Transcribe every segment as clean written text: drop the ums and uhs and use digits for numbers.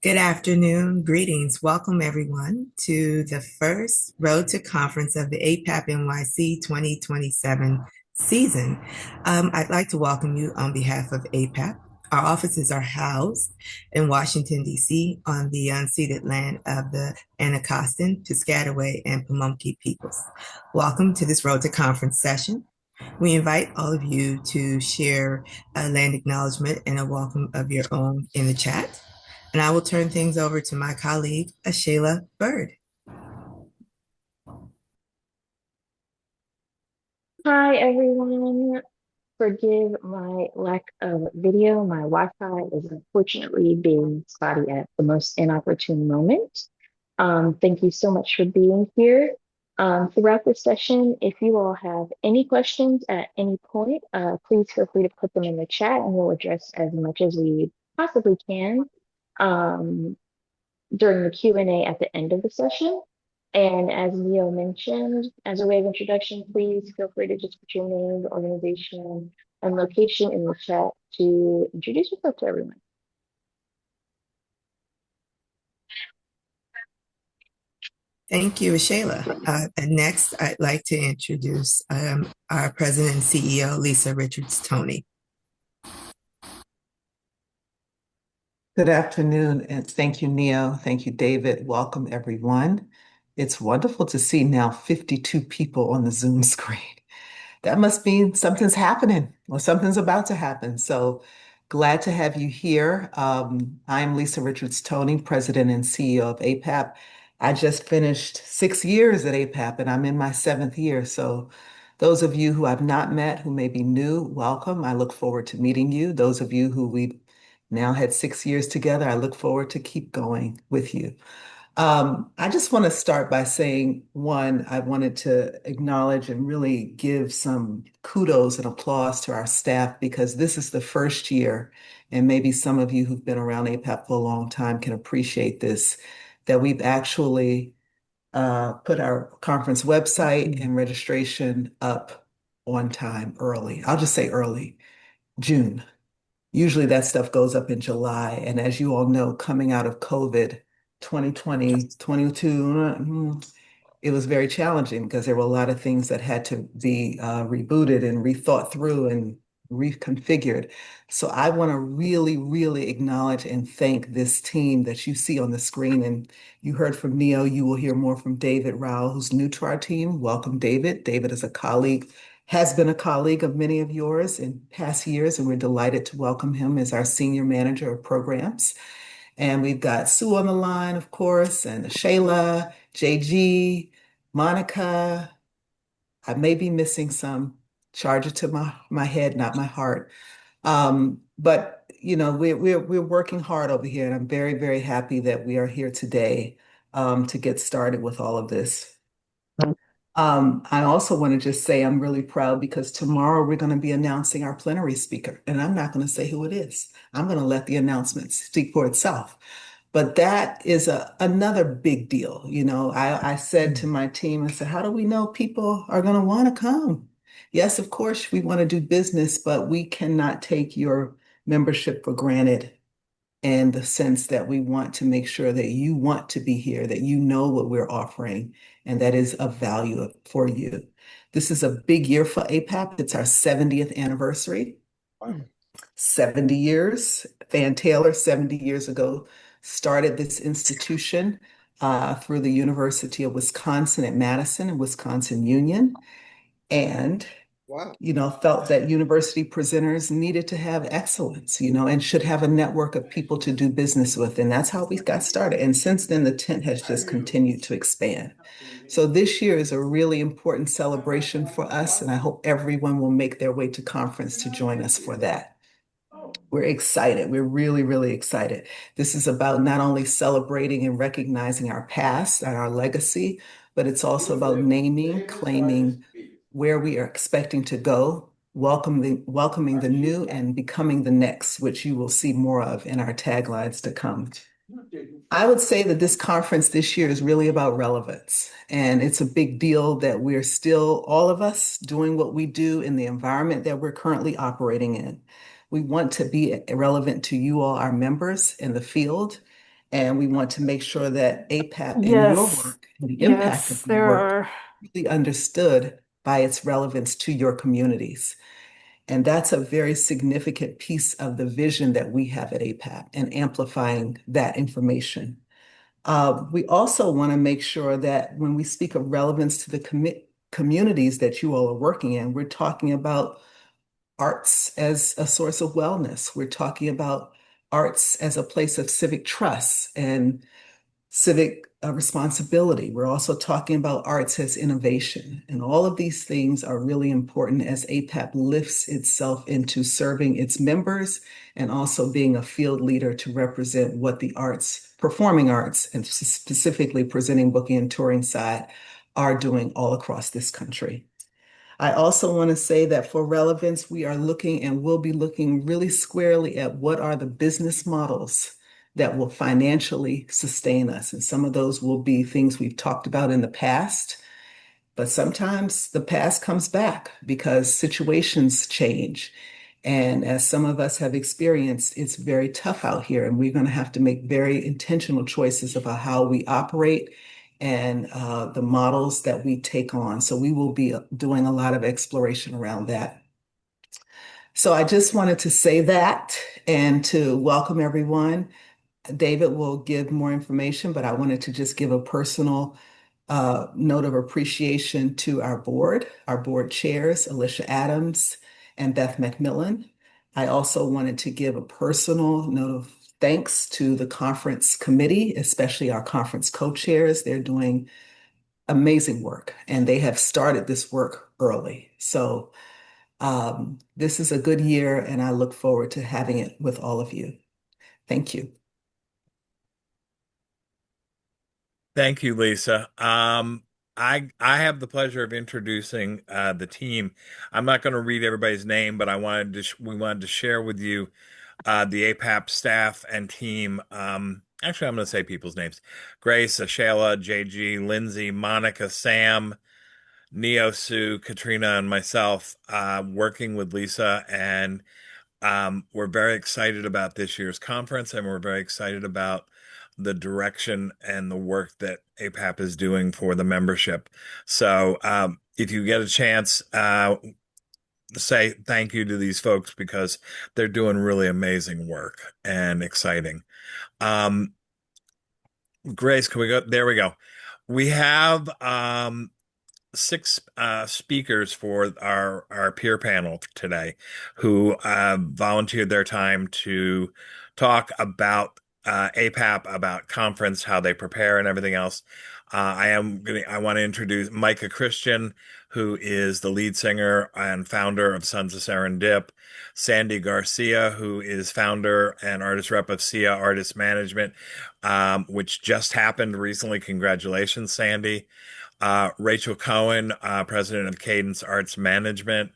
Good afternoon. Greetings. Welcome, everyone, to the first Road to Conference of the APAP NYC 2027 season. I'd like to welcome you on behalf of APAP. Our offices are housed in Washington, D.C., on the unceded land of the Anacostan, Piscataway, and Pamunkey peoples. Welcome to this Road to Conference session. We invite all of you to share a land acknowledgement and a welcome of your own in the chat. And I will turn things over to my colleague, Ashayla Bird. Hi everyone. Forgive my lack of video. My Wi-Fi is unfortunately being spotty at the most inopportune moment. Thank you so much for being here. Throughout this session, if you all have any questions at any point, please feel free to put them in the chat and we'll address as much as we possibly can um, during the Q&A at the end of the session. And as Leo mentioned, as a way of introduction, please feel free to just put your name, organization, and location in the chat to introduce yourself to everyone. Thank you, Ashayla. And next, I'd like to introduce our President and CEO, Lisa Richards Toney. Good afternoon, and thank you, Neo. Thank you, David. Welcome, everyone. It's wonderful to see now 52 people on the Zoom screen. That must mean something's happening or something's about to happen. So glad to have you here. I'm Lisa Richards Toney, President and CEO of APAP. I just finished 6 years at APAP and I'm in my seventh year. So those of you who I've not met, who may be new, welcome. I look forward to meeting you. Those of you who we've now had 6 years together, I look forward to keep going with you. I just want to start by saying, one, I wanted to acknowledge and really give some kudos and applause to our staff because this is the first year, and maybe some of you who've been around APAP for a long time can appreciate this, that we've actually put our conference website and registration up on time early. I'll just say early, June. Usually that stuff goes up in July. And as you all know, coming out of COVID 2020, 22, it was very challenging because there were a lot of things that had to be rebooted and rethought through and reconfigured. So I want to really, really acknowledge and thank this team that you see on the screen. And you heard from Neo, you will hear more from David Rao, who's new to our team. Welcome, David. David is a colleague, has been a colleague of many of yours in past years, and we're delighted to welcome him as our Senior Manager of Programs. And we've got Sue on the line, of course, and Shayla, JG, Monica. I may be missing some. Charge it to my head, not my heart. But we're working hard over here, and I'm very, very happy that we are here today to get started with all of this. I also want to just say I'm really proud because tomorrow we're going to be announcing our plenary speaker, and I'm not going to say who it is. I'm going to let the announcement speak for itself. But that is another big deal. I said to my team, I said, how do we know people are going to want to come? Yes, of course, we want to do business, but we cannot take your membership for granted and the sense that we want to make sure that you want to be here, that you know what we're offering, and that is of value for you. This is a big year for APAP. It's our 70th anniversary. 70 years. Fan Taylor, 70 years ago, started this institution through the University of Wisconsin at Madison and Wisconsin Union. And felt that university presenters needed to have excellence, and should have a network of people to do business with. And that's how we got started. And since then, the tent has just continued to expand. So this year is a really important celebration for us, and I hope everyone will make their way to conference to join us for that. We're excited. We're really, really excited. This is about not only celebrating and recognizing our past and our legacy, but it's also about naming, claiming where we are expecting to go, welcoming the new and becoming the next, which you will see more of in our taglines to come. I would say that this conference this year is really about relevance. And it's a big deal that we're still, all of us, doing what we do in the environment that we're currently operating in. We want to be relevant to you all, our members in the field, And we want to make sure that APAP and your Yes, work and the impact of yes, your there work are. is really understood by its relevance to your communities. And that's a very significant piece of the vision that we have at APAP and amplifying that information. We also want to make sure that when we speak of relevance to the communities that you all are working in, we're talking about arts as a source of wellness. We're talking about arts as a place of civic trust and civic responsibility. We're also talking about arts as innovation. And all of these things are really important as APAP lifts itself into serving its members and also being a field leader to represent what the arts, performing arts, and specifically presenting, booking, and touring side are doing all across this country. I also want to say that for relevance, we are looking and will be looking really squarely at what are the business models that will financially sustain us. And some of those will be things we've talked about in the past, but sometimes the past comes back because situations change. And as some of us have experienced, it's very tough out here, and we're going to have to make very intentional choices about how we operate and the models that we take on. So we will be doing a lot of exploration around that. So I just wanted to say that and to welcome everyone. David will give more information, but I wanted to just give a personal note of appreciation to our board chairs, Alicia Adams and Beth McMillan. I also wanted to give a personal note of thanks to the conference committee, especially our conference co-chairs. They're doing amazing work and they have started this work early. So this is a good year and I look forward to having it with all of you. Thank you. Thank you, Lisa. I have the pleasure of introducing the team. I'm not going to read everybody's name, but we wanted to share with you the APAP staff and team. Actually, I'm going to say people's names: Grace, Ashayla, JG, Lindsay, Monica, Sam, Neo, Sue, Katrina, and myself, working with Lisa, and we're very excited about this year's conference, and we're very excited about the direction and the work that APAP is doing for the membership. So if you get a chance, say thank you to these folks because they're doing really amazing work and exciting. Um, Grace, can we go? There we go. We have six speakers for our peer panel today who volunteered their time to talk about APAP, about conference, how they prepare, and everything else. I want to introduce Micah Christian, who is the lead singer and founder of Sons of Serendip, Sandy Garcia, who is founder and artist rep of SIA Artist Management, which just happened recently. Congratulations, Sandy. Rachel Cohen, president of Cadence Arts Management,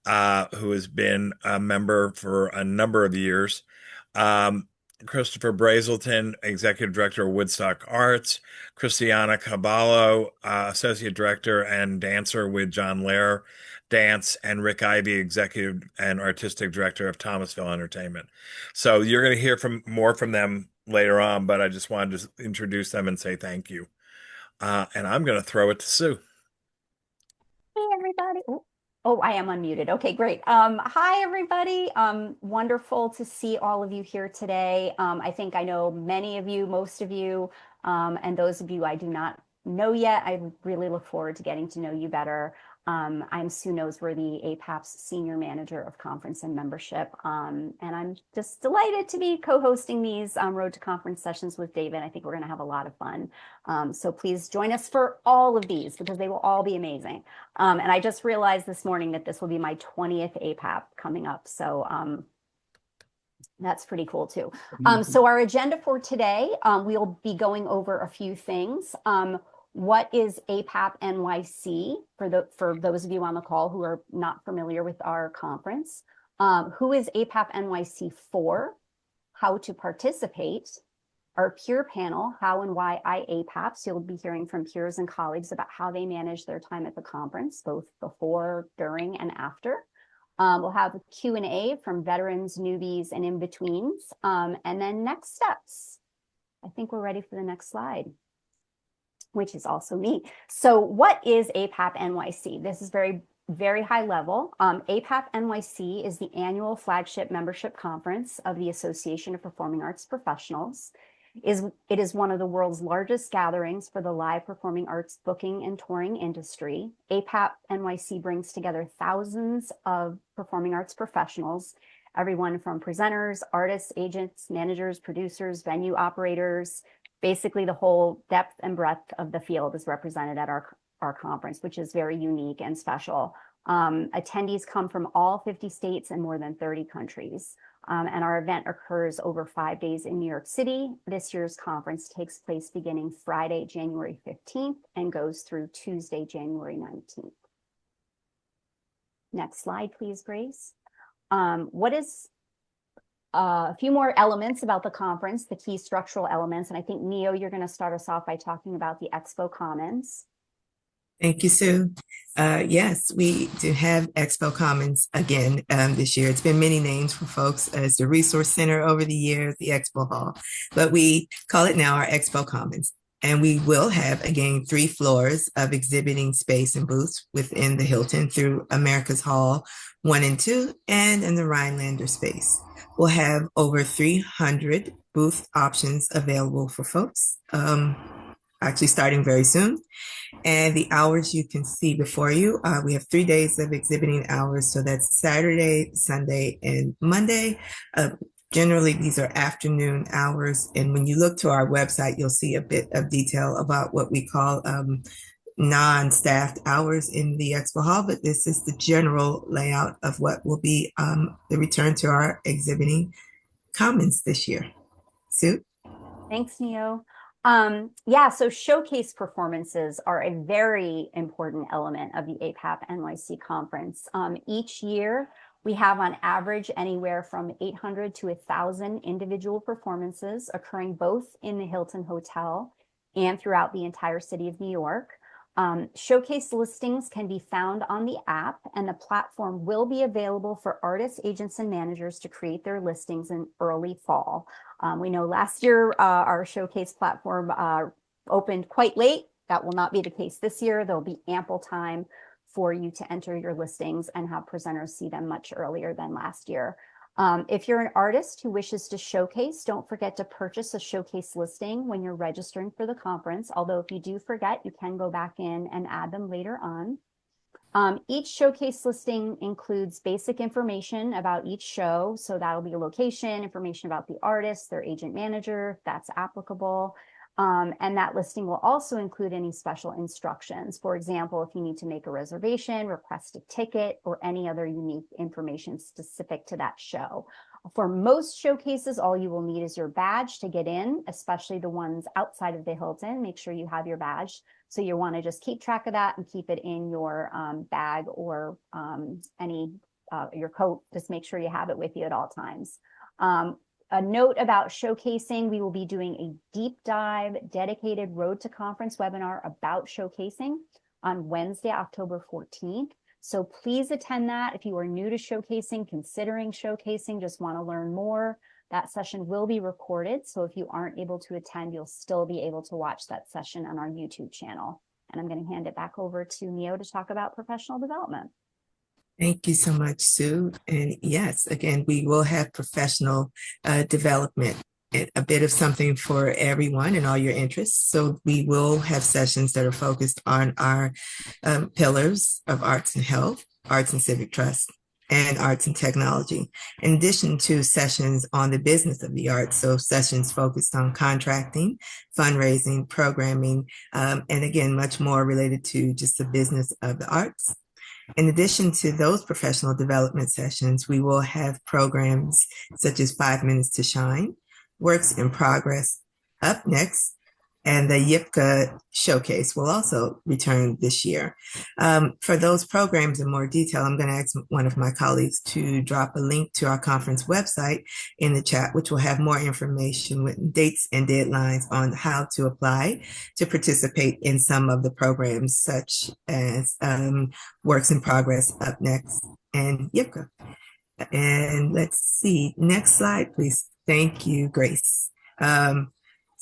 who has been a member for a number of years. Christopher Brazelton, executive director of Woodstock Arts. Christiana Caballo, associate director and dancer with John Lair Dance, and Rick Ivey, executive and artistic director of Thomasville Entertainment. So you're going to hear more from them later on, but I just wanted to introduce them and say thank you. And I'm going to throw it to Sue. Hey, everybody. I am unmuted. Okay, great. Hi, everybody. Wonderful to see all of you here today. I think I know many of you, most of you, and those of you I do not know yet. I really look forward to getting to know you better. I'm Sue Noseworthy, APAP's Senior Manager of Conference and Membership, and I'm just delighted to be co-hosting these Road to Conference sessions with David. I think we're going to have a lot of fun. So please join us for all of these because they will all be amazing. And I just realized this morning that this will be my 20th APAP coming up. So that's pretty cool too. So our agenda for today, we'll be going over a few things. What is APAP NYC for those of you on the call who are not familiar with our conference? Who is APAP NYC for? How to participate? Our peer panel, how and why APAP. So you'll be hearing from peers and colleagues about how they manage their time at the conference, both before, during, and after. We'll have a Q&A from veterans, newbies, and in-betweens. And then next steps. I think we're ready for the next slide, which is also me. So what is APAP NYC? This is very high level. APAP NYC is the annual flagship membership conference of the Association of Performing Arts Professionals. It is one of the world's largest gatherings for the live performing arts booking and touring industry. APAP NYC brings together thousands of performing arts professionals, everyone from presenters, artists, agents, managers, producers, venue operators. Basically, the whole depth and breadth of the field is represented at our conference, which is very unique and special. Attendees come from all 50 states and more than 30 countries. And our event occurs over 5 days in New York City. This year's conference takes place beginning Friday, January 15th and goes through Tuesday, January 19th. Next slide, please, Grace. What is a few more elements about the conference, the key structural elements. And I think, Neo, you're going to start us off by talking about the Expo Commons. Thank you, Sue. Yes, we do have Expo Commons again this year. It's been many names for folks as the Resource Center over the years, the Expo Hall, but we call it now our Expo Commons. And we will have, again, 3 floors of exhibiting space and booths within the Hilton through America's Hall 1 and 2 and in the Rhinelander space. We'll have over 300 booth options available for folks, actually starting very soon. And the hours you can see before you, we have 3 days of exhibiting hours. So that's Saturday, Sunday, and Monday. Generally, these are afternoon hours. And when you look to our website, you'll see a bit of detail about what we call non-staffed hours in the Expo Hall. But this is the general layout of what will be the return to our exhibiting commons this year. Sue? Thanks, Neo. Yeah, so showcase performances are a very important element of the APAP NYC conference. Each year, we have on average anywhere from 800 to 1,000 individual performances occurring both in the Hilton Hotel and throughout the entire city of New York. Showcase listings can be found on the app, and the platform will be available for artists, agents, and managers to create their listings in early fall. We know last year our showcase platform opened quite late. That will not be the case this year. There'll be ample time for you to enter your listings and have presenters see them much earlier than last year. If you're an artist who wishes to showcase, don't forget to purchase a showcase listing when you're registering for the conference. Although if you do forget, you can go back in and add them later on. Each showcase listing includes basic information about each show. So that'll be a location, information about the artist, their agent manager, if that's applicable. And that listing will also include any special instructions. For example, if you need to make a reservation, request a ticket, or any other unique information specific to that show. For most showcases, all you will need is your badge to get in, especially the ones outside of the Hilton. Make sure you have your badge. So you want to just keep track of that and keep it in your bag or your coat. Just make sure you have it with you at all times. A note about showcasing, we will be doing a deep dive dedicated Road to Conference webinar about showcasing on Wednesday, October 14th. So please attend that. If you are new to showcasing, considering showcasing, just want to learn more, that session will be recorded. So if you aren't able to attend, you'll still be able to watch that session on our YouTube channel. And I'm going to hand it back over to Neo to talk about professional development. Thank you so much, Sue. And yes, again, we will have professional development, a bit of something for everyone and all your interests. So we will have sessions that are focused on our pillars of arts and health, arts and civic trust, and arts and technology, in addition to sessions on the business of the arts. So sessions focused on contracting, fundraising, programming, and again, much more related to just the business of the arts. In addition to those professional development sessions, we will have programs such as 5 Minutes to Shine, Works in Progress, Up Next, and the YIPCA Showcase will also return this year. For those programs in more detail, I'm going to ask one of my colleagues to drop a link to our conference website in the chat, which will have more information with dates and deadlines on how to apply to participate in some of the programs, such as Works in Progress, Up Next, and YIPCA. And let's see, next slide, please. Thank you, Grace.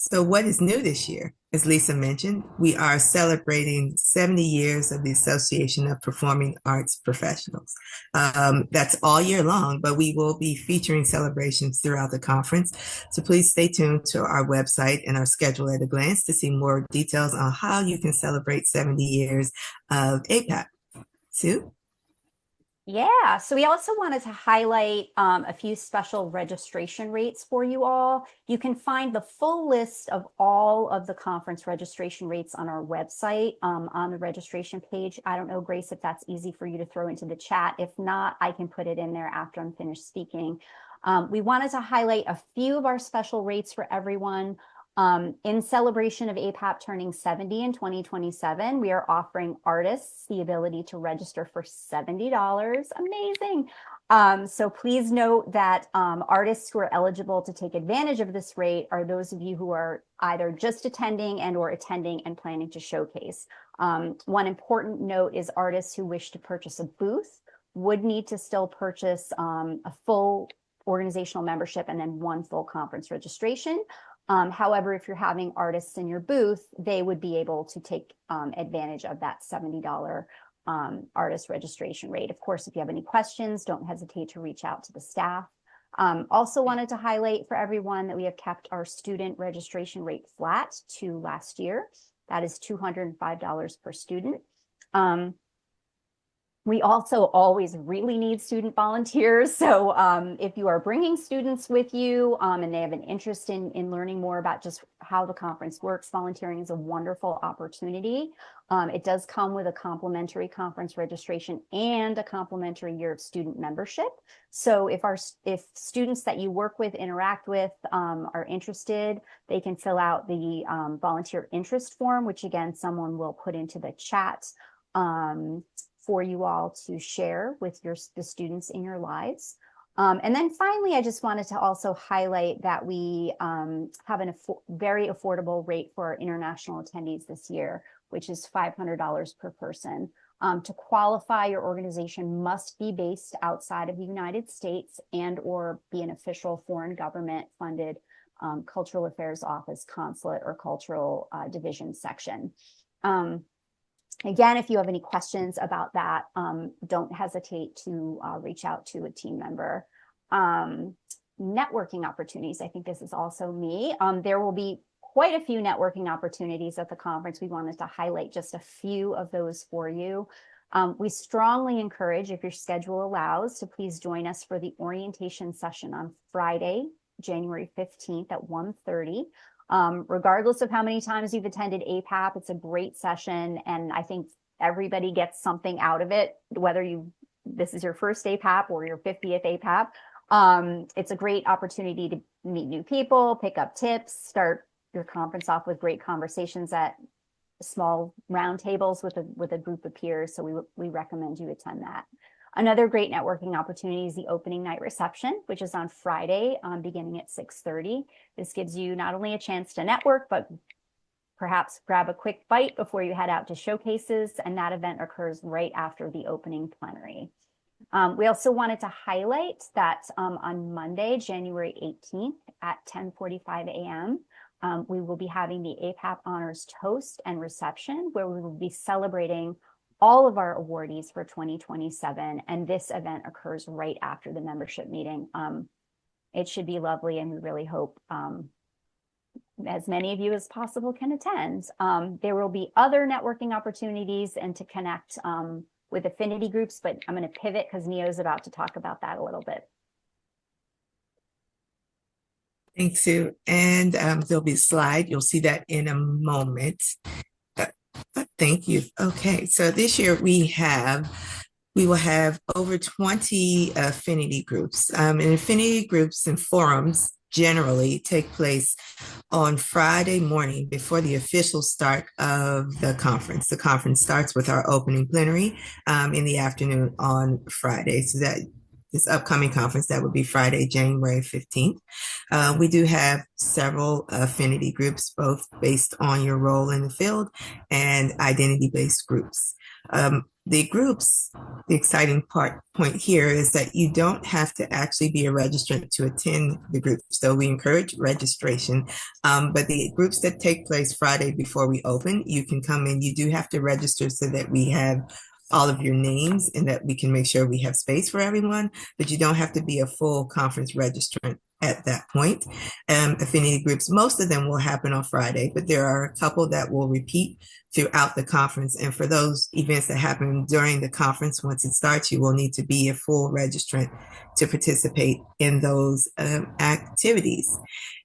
So what is new this year? As Lisa mentioned, we are celebrating 70 years of the Association of Performing Arts Professionals. That's all year long, but we will be featuring celebrations throughout the conference. So please stay tuned to our website and our schedule at a glance to see more details on how you can celebrate 70 years of APAP. Sue? Yeah, so we also wanted to highlight a few special registration rates for you all. You can find the full list of all of the conference registration rates on our website on the registration page. I don't know, Grace, if that's easy for you to throw into the chat. If not, I can put it in there after I'm finished speaking. We wanted to highlight a few of our special rates for everyone. In celebration of APAP turning 70 in 2027, we are offering artists the ability to register for $70. Amazing. So please note that artists who are eligible to take advantage of this rate are those of you who are either just attending and or attending and planning to showcase. One important note is artists who wish to purchase a booth would need to still purchase a full organizational membership and then one full conference registration. However, if you're having artists in your booth, they would be able to take advantage of that $70 artist registration rate. Of course, if you have any questions, don't hesitate to reach out to the staff. Also wanted to highlight for everyone that we have kept our student registration rate flat to last year. That is $205 per student. We also always really need student volunteers. So if you are bringing students with you and they have an interest in learning more about just how the conference works, volunteering is a wonderful opportunity. It does come with a complimentary conference registration and a complimentary year of student membership. So if students that you work with, interact with, are interested, they can fill out the volunteer interest form, which again, someone will put into the chat for you all to share with the students in your lives. And then finally, I just wanted to also highlight that we have a very affordable rate for our international attendees this year, which is $500 per person. To qualify, your organization must be based outside of the United States and or be an official foreign government funded cultural affairs office, consulate, or cultural division section. Again, if you have any questions about that, don't hesitate to reach out to a team member. Networking opportunities, I think this is also me. There will be quite a few networking opportunities at the conference. We wanted to highlight just a few of those for you. We strongly encourage, if your schedule allows, to please join us for the orientation session on Friday, January 15th at 1:30. Regardless of how many times you've attended APAP, it's a great session, and I think everybody gets something out of it, whether this is your first APAP or your 50th APAP. It's a great opportunity to meet new people, pick up tips, start your conference off with great conversations at small round tables with a group of peers. So we recommend you attend that. Another great networking opportunity is the opening night reception, which is on Friday, beginning at 6:30. This gives you not only a chance to network, but perhaps grab a quick bite before you head out to showcases, and that event occurs right after the opening plenary. We also wanted to highlight that on Monday, January 18th at 10:45 a.m., we will be having the APAP Honors Toast and Reception, where we will be celebrating all of our awardees for 2027, and this event occurs right after the membership meeting. It should be lovely, and we really hope as many of you as possible can attend. There will be other networking opportunities and to connect with affinity groups, but I'm going to pivot because Neo's about to talk about that a little bit. Thanks, Sue. And there'll be a slide. You'll see that in a moment. Thank you. Okay, so this year we will have over 20 affinity groups. And affinity groups and forums generally take place on Friday morning before the official start of the conference. The conference starts with our opening plenary in the afternoon on Friday. So that this upcoming conference, that would be Friday, January 15th. We do have several affinity groups, both based on your role in the field and identity-based groups. The groups, the exciting point here is that you don't have to actually be a registrant to attend the group. So we encourage registration, but the groups that take place Friday before we open, you can come in. You do have to register so that we have all of your names and that we can make sure we have space for everyone, but you don't have to be a full conference registrant at that point. Affinity groups, most of them will happen on Friday, but there are a couple that will repeat throughout the conference. And for those events that happen during the conference, once it starts, you will need to be a full registrant to participate in those activities.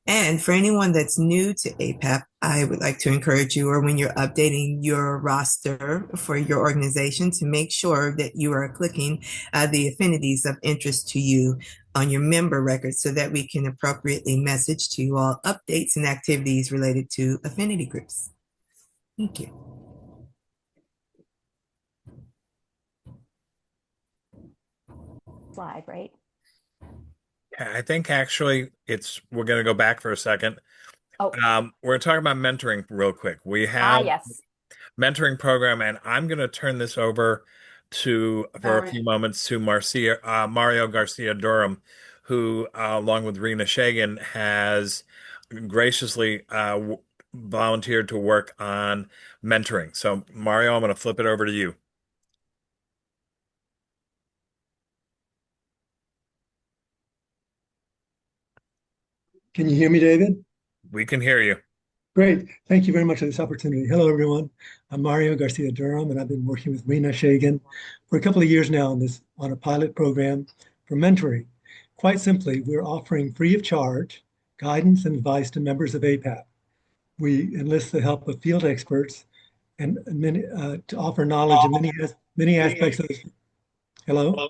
And for anyone that's new to APAP, I would like to encourage you, or when you're updating your roster for your organization, to make sure that you are clicking the affinities of interest to you on your member record so that we can appropriately message to you all updates and activities related to affinity groups. Thank you. Slide, right? I think actually we're going to go back for a second. Oh, We're talking about mentoring real quick. We have yes. mentoring program, and I'm going to turn this over for a few moments to Mario Garcia Durham, who, along with Rena Shagan, has graciously volunteered to work on mentoring. So, Mario, I'm going to flip it over to you. Can you hear me, David? We can hear you. Great. Thank you very much for this opportunity. Hello, everyone. I'm Mario Garcia Durham, and I've been working with Rena Shagan for a couple of years now on a pilot program for mentoring. Quite simply, we're offering free of charge guidance and advice to members of APAP. We enlist the help of field experts and to offer knowledge of many aspects of this. Hello?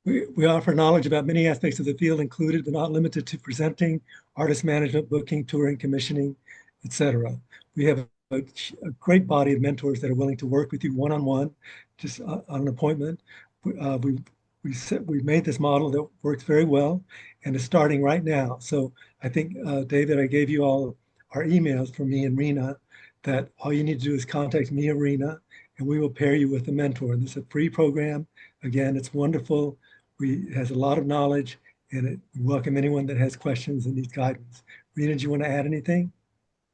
We offer knowledge about many aspects of the field, included but not limited to presenting, artist management, booking, touring, commissioning, etc. We have a great body of mentors that are willing to work with you one-on-one, just on an appointment. We've made this model that works very well and is starting right now. So I think, David, I gave you all our emails from me and Rena, that all you need to do is contact me or Rena, and we will pair you with a mentor. This is a free program. Again, it's wonderful. It has a lot of knowledge, and we welcome anyone that has questions and needs guidance. Rena, do you want to add anything?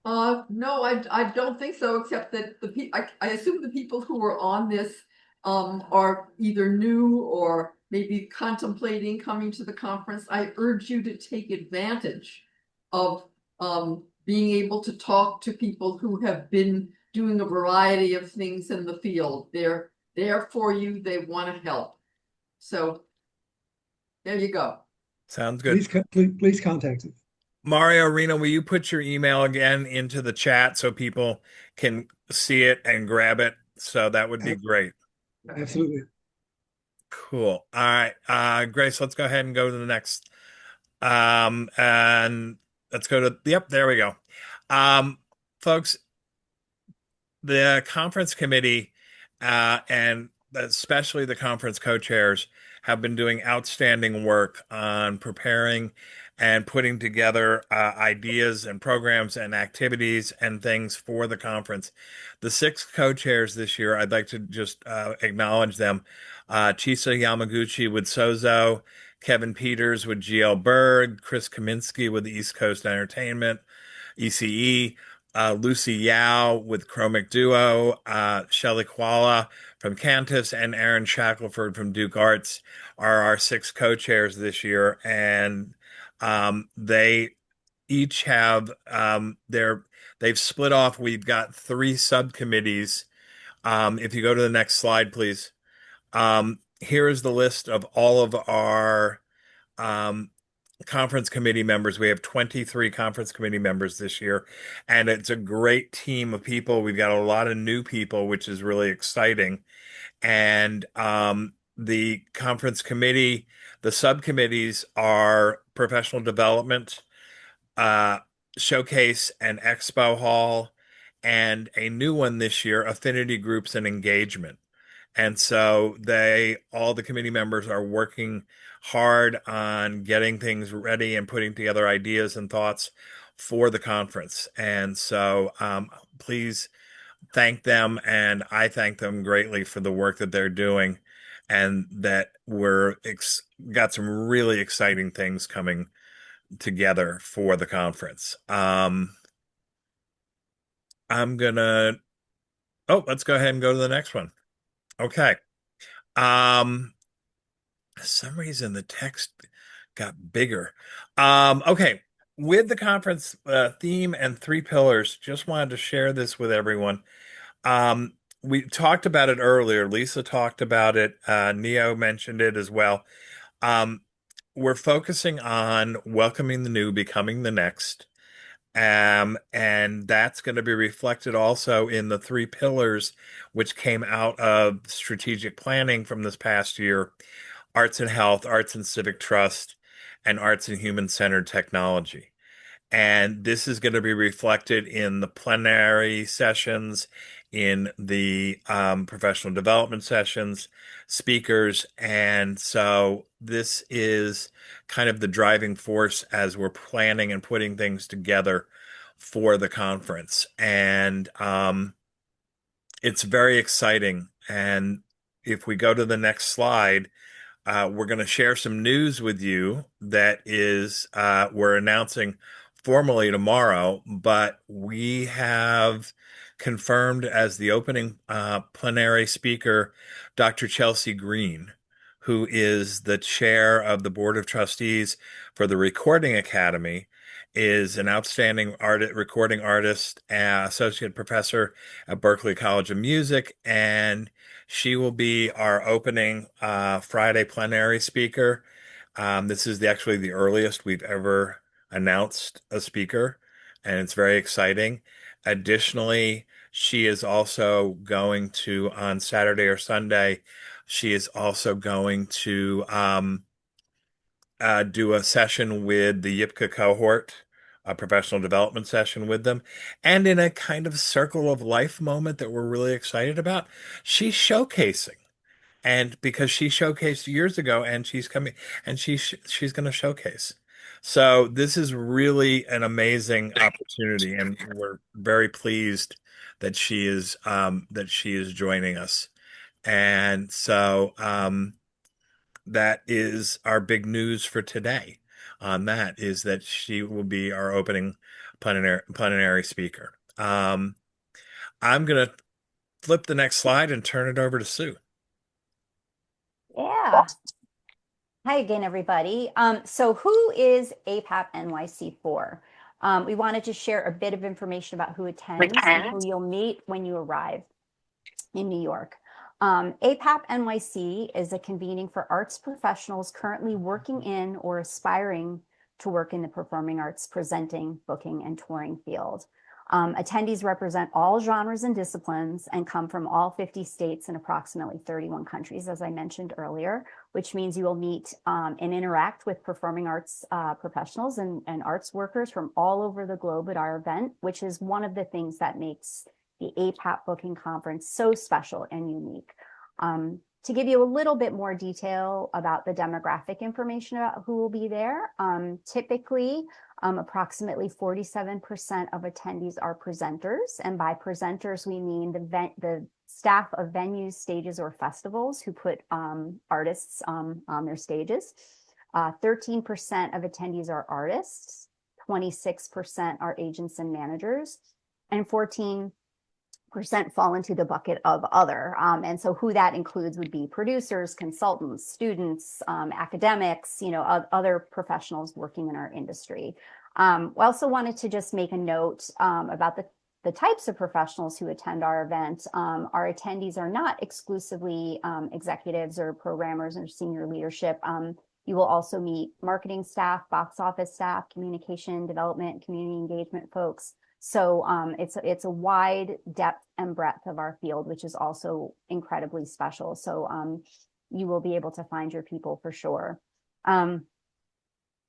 No, I don't think so, except that I assume the people who are on this are either new or maybe contemplating coming to the conference. I urge you to take advantage of being able to talk to people who have been doing a variety of things in the field. They're there for you. They want to help. So there you go. Sounds good. Please contact us. Mario, Rena, will you put your email again into the chat so people can see it and grab it? So that would be great. Absolutely. Cool. All right. Grace, let's go ahead and go to the next. And let's go to, yep, there we go. Folks, the conference committee, and especially the conference co-chairs, have been doing outstanding work on preparing and putting together ideas and programs and activities and things for the conference. The 6 co-chairs this year, I'd like to just acknowledge them. Chisa Yamaguchi with Sozo, Kevin Peters with GL Berg, Chris Kaminsky with East Coast Entertainment, ECE, Lucy Yao with Chromic Duo, Shelley Kuala from Cantus, and Aaron Shackelford from Duke Arts are our 6 co-chairs this year. And they each have they've split off. We've got 3 subcommittees. If you go to the next slide, please. Here is the list of all of our conference committee members. We have 23 conference committee members this year, and it's a great team of people. We've got a lot of new people, which is really exciting. And the conference committee, the subcommittees are professional development, showcase and expo hall, and a new one this year, affinity groups and engagement. And so all the committee members are working hard on getting things ready and putting together ideas and thoughts for the conference. And so please thank them, and I thank them greatly for the work that they're doing, and that got some really exciting things coming together for the conference. I'm gonna, oh, let's go ahead and go to the next one. Okay. For some reason the text got bigger. Okay. With the conference theme and three pillars, just wanted to share this with everyone. Um, we talked about it earlier. Lisa talked about it. Neo mentioned it as well. Um, we're focusing on welcoming the new, becoming the next. And that's going to be reflected also in the three pillars, which came out of strategic planning from this past year: arts and health, arts and civic trust, and arts and human-centered technology. And this is going to be reflected in the plenary sessions, in the professional development sessions, speakers. And so this is kind of the driving force as we're planning and putting things together for the conference. And it's very exciting. And if we go to the next slide, we're going to share some news with you that is, we're announcing formally tomorrow, but we have confirmed as the opening plenary speaker Dr. Chelsea Green, who is the chair of the Board of Trustees for the Recording Academy, is an outstanding recording artist, associate professor at Berklee College of Music, and she will be our opening Friday plenary speaker. This is actually the earliest we've ever announced a speaker, and it's very exciting. Additionally, she is also going to, on Saturday or Sunday, she is also going to do a session with the YIPCA cohort, a professional development session with them. And in a kind of circle of life moment that we're really excited about, she's showcasing. And because she showcased years ago, and she's coming, and she's going to showcase. So this is really an amazing opportunity, and we're very pleased that she is joining us. And so that is our big news for today. On that is that she will be our opening plenary speaker. I'm going to flip the next slide and turn it over to Sue. Yeah. Hi again, everybody. So who is APAP NYC for? We wanted to share a bit of information about who attends and who you'll meet when you arrive in New York. APAP NYC is a convening for arts professionals currently working in or aspiring to work in the performing arts, presenting, booking, and touring field. Attendees represent all genres and disciplines and come from all 50 states and approximately 31 countries, as I mentioned earlier, which means you will meet and interact with performing arts professionals and arts workers from all over the globe at our event, which is one of the things that makes the APAP Booking Conference so special and unique. To give you a little bit more detail about the demographic information about who will be there, typically approximately 47% of attendees are presenters. And by presenters, we mean the staff of venues, stages, or festivals who put artists on their stages. 13% of attendees are artists, 26% are agents and managers, and 14% fall into the bucket of other. And so who that includes would be producers, consultants, students, academics, other professionals working in our industry. We also wanted to just make a note about the types of professionals who attend our event. Our attendees are not exclusively executives or programmers or senior leadership. You will also meet marketing staff, box office staff, communication, development, community engagement folks. So it's a wide depth and breadth of our field, which is also incredibly special. So you will be able to find your people for sure.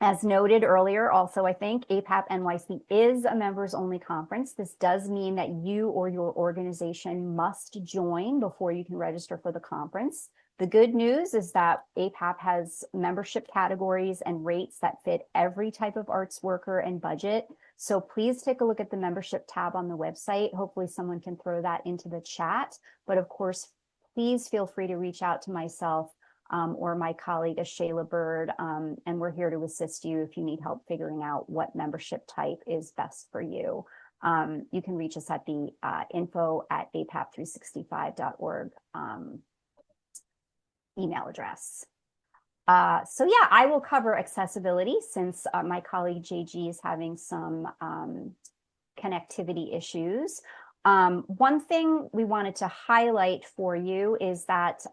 As noted earlier, also, I think APAP NYC is a members only conference. This does mean that you or your organization must join before you can register for the conference. The good news is that APAP has membership categories and rates that fit every type of arts worker and budget. So please take a look at the membership tab on the website. Hopefully someone can throw that into the chat. But of course, please feel free to reach out to myself or my colleague, Shayla Bird, and we're here to assist you if you need help figuring out what membership type is best for you. You can reach us at the info@apap365.org email address. So yeah, I will cover accessibility since my colleague JG is having some connectivity issues. One thing we wanted to highlight for you is that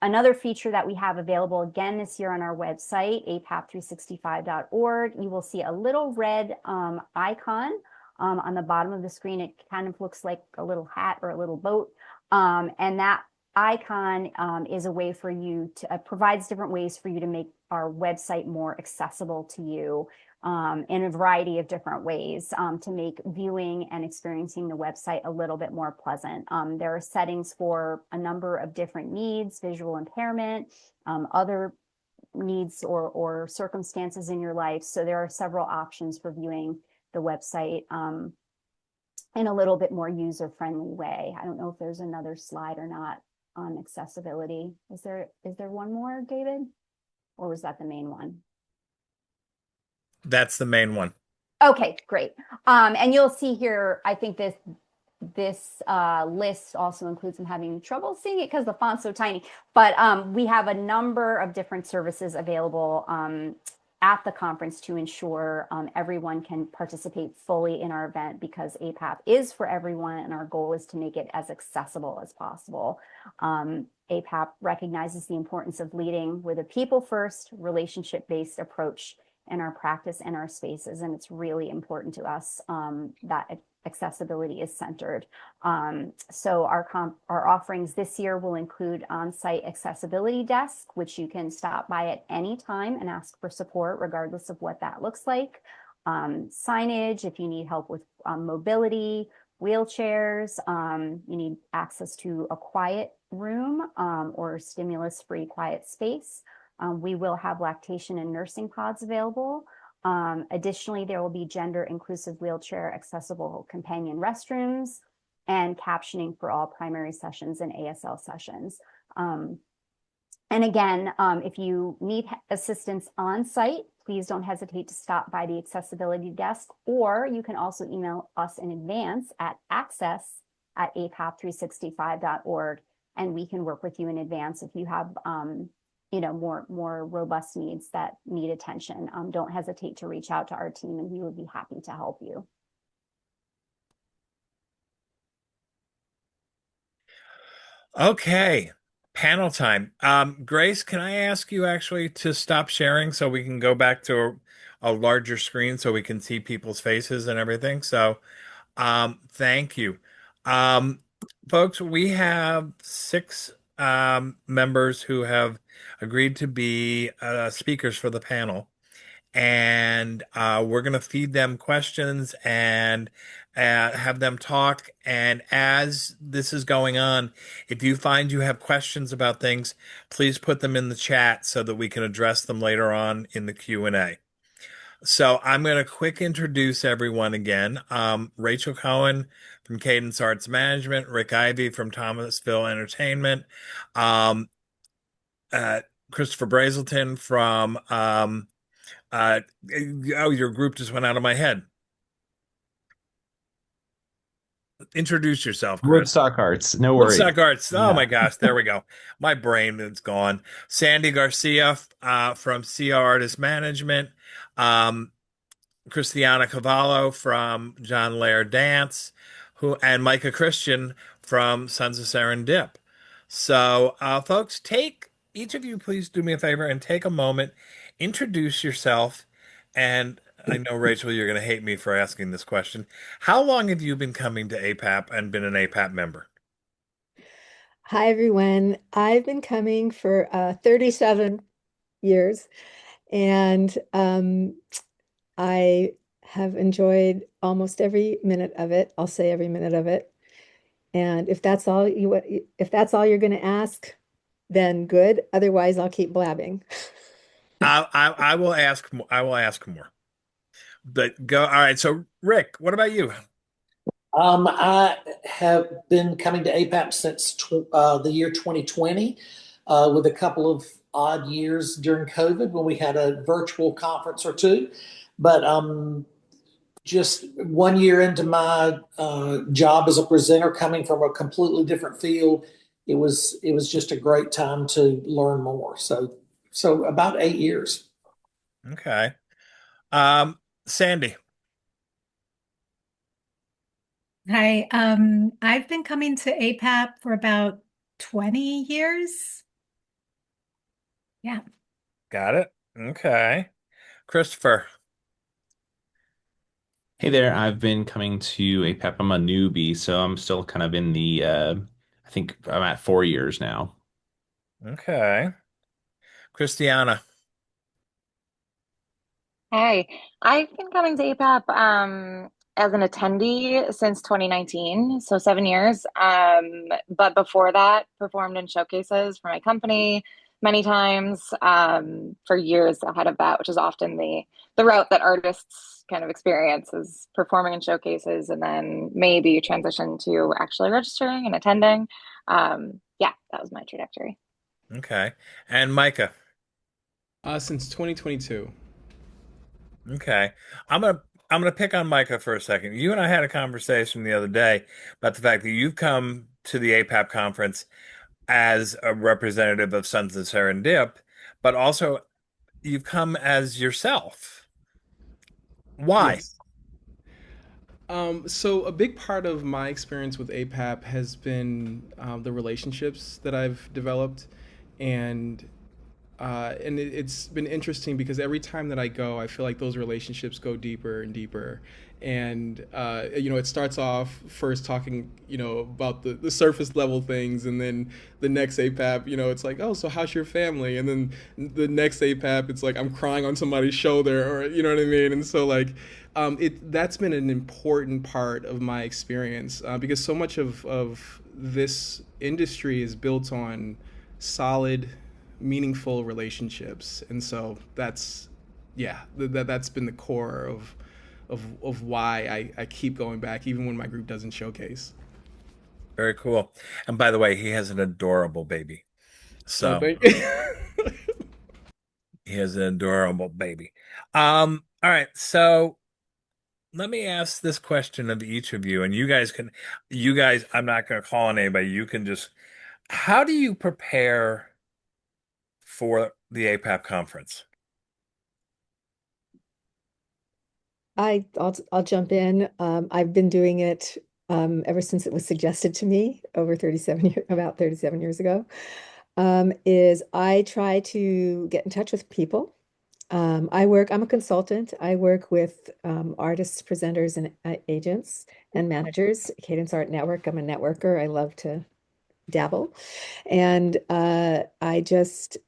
another feature that we have available again this year on our website, apap365.org, you will see a little red icon on the bottom of the screen. It kind of looks like a little hat or a little boat. And that icon is a way for you to provides different ways for you to make our website more accessible to you in a variety of different ways to make viewing and experiencing the website a little bit more pleasant. There are settings for a number of different needs, visual impairment, other needs or circumstances in your life. So there are several options for viewing the website in a little bit more user-friendly way. I don't know if there's another slide or not on accessibility. Is there one more, David? Or was that the main one? That's the main one. Okay, great. And you'll see here, I think this list also includes them having trouble seeing it because the font's so tiny. But we have a number of different services available at the conference to ensure everyone can participate fully in our event, because APAP is for everyone and our goal is to make it as accessible as possible. APAP recognizes the importance of leading with a people-first, relationship-based approach in our practice and our spaces, and it's really important to us that accessibility is centered. So our offerings this year will include on-site accessibility desk, which you can stop by at any time and ask for support, regardless of what that looks like. Signage, if you need help with mobility, wheelchairs, you need access to a quiet room or stimulus-free quiet space. We will have lactation and nursing pods available. Additionally, there will be gender inclusive wheelchair accessible companion restrooms and captioning for all primary sessions and ASL sessions. And again, if you need assistance on site, please don't hesitate to stop by the accessibility desk, or you can also email us in advance at access@apap365.org, and we can work with you in advance if you have more robust needs that need attention. Don't hesitate to reach out to our team and we would be happy to help you. Okay, panel time. Grace, can I ask you actually to stop sharing so we can go back to a larger screen so we can see people's faces and everything? So thank you. Folks, we have 6 members who have agreed to be speakers for the panel. And we're going to feed them questions and have them talk. And as this is going on, if you find you have questions about things, please put them in the chat so that we can address them later on in the Q&A. So I'm going to quick introduce everyone again. Rachel Cohen from Cadence Arts Management, Rick Ivey from Thomasville Entertainment, Christopher Brazelton from your group just went out of my head. Introduce yourself, Chris. Woodstock Arts, no worries. Woodstock Arts. Oh Yeah. my gosh, there we go. My brain is gone. Sandy Garcia from CR Artist Management. Christiana Cavallo from John Laird Dance, and Micah Christian from Sons of Serendip. So, folks, each of you, please do me a favor and take a moment, introduce yourself, and I know, Rachel, you're going to hate me for asking this question. How long have you been coming to APAP and been an APAP member? Hi, everyone. I've been coming for 37 years, and I have enjoyed almost every minute of it. I'll say every minute of it. And if that's all you're going to ask, then good. Otherwise, I'll keep blabbing. I will ask more. but go. All right. So, Rick, what about you? I have been coming to APAP since the year 2020, with a couple of odd years during COVID when we had a virtual conference or two. But just 1 year into my job as a presenter, coming from a completely different field, it was just a great time to learn more. So about 8 years. Okay. Sandy. Hi, I've been coming to APAP for about 20 years. Yeah. Got it. Okay. Christopher. Hey there, I've been coming to APAP. I'm a newbie, so I'm still kind of in the, I think I'm at 4 years now. Okay. Christiana. Hi, I've been coming to APAP as an attendee since 2019, so 7 years. But before that, performed in showcases for my company many times for years ahead of that, which is often the route that artists kind of experience is performing in showcases and then maybe transition to actually registering and attending. Yeah, that was my trajectory. Okay. And Micah. Since 2022. Okay. I'm gonna pick on Micah for a second. You and I had a conversation the other day about the fact that you've come to the APAP conference as a representative of Sons of Serendip, but also you've come as yourself. Why? Yes. So a big part of my experience with APAP has been the relationships that I've developed, and it's been interesting because every time that I go, I feel like those relationships go deeper and deeper. And it starts off first talking, about the surface level things, and then the next APAP, it's like, oh, so how's your family? And then the next APAP, it's like I'm crying on somebody's shoulder, or you know what I mean? And so like, that's been an important part of my experience because so much of this industry is built on solid, meaningful relationships, and so that's that's been the core of why I keep going back even when my group doesn't showcase. Very cool. And by the way, he has an adorable baby. Oh, So thank you. he has an adorable baby. All right. So let me ask this question of each of you, and you guys, I'm not going to call on anybody. You can just, how do you prepare for the APAP conference? I'll jump in. I've been doing it ever since it was suggested to me about 37 years ago. Is I try to get in touch with people. I'm a consultant. I work with artists, presenters, and agents and managers, Cadence Art Network. I'm a networker. I love to dabble. And I try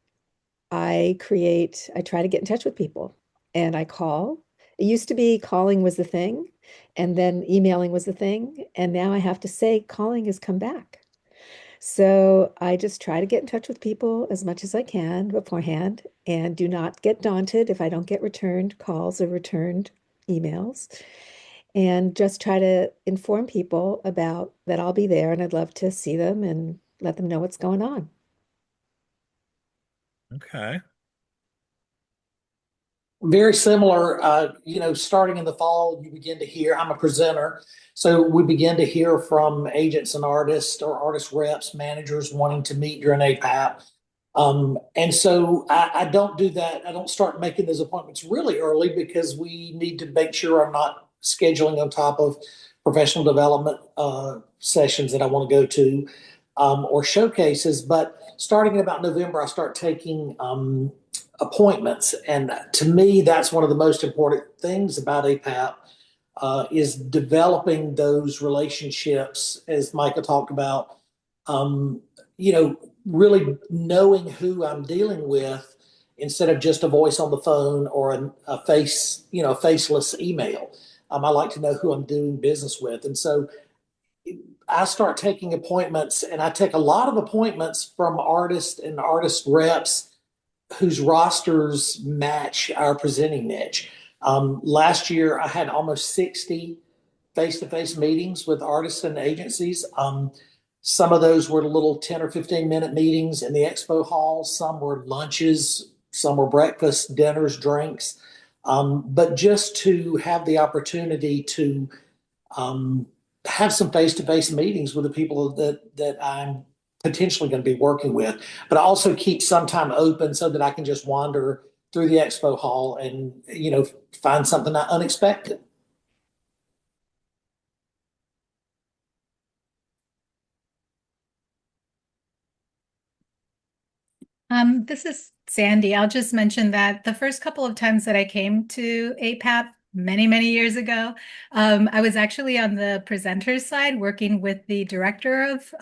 to get in touch with people and I call. It used to be calling was the thing, and then emailing was the thing. And now I have to say calling has come back. So I just try to get in touch with people as much as I can beforehand and do not get daunted if I don't get returned calls or returned emails. And just try to inform people about that I'll be there and I'd love to see them and let them know what's going on. Okay. Very similar, starting in the fall, you begin to hear, I'm a presenter, so we begin to hear from agents and artists or artist reps, managers wanting to meet during APAP. And so I don't do that. I don't start making those appointments really early because we need to make sure I'm not scheduling on top of professional development sessions that I want to go to or showcases. But starting in about November, I start taking appointments. And to me, that's one of the most important things about APAP is developing those relationships, as Micah talked about, really knowing who I'm dealing with instead of just a voice on the phone or a faceless email. I like to know who I'm doing business with. And so I start taking appointments, and I take a lot of appointments from artists and artist reps whose rosters match our presenting niche. Last year, I had almost 60 face-to-face meetings with artists and agencies. Some of those were little 10 or 15-minute meetings in the expo hall. Some were lunches, some were breakfast, dinners, drinks. But just to have the opportunity to have some face-to-face meetings with the people that I'm potentially going to be working with, but I also keep some time open so that I can just wander through the expo hall and, find something unexpected. This is Sandy. I'll just mention that the first couple of times that I came to APAP many, many years ago, I was actually on the presenter's side working with the director of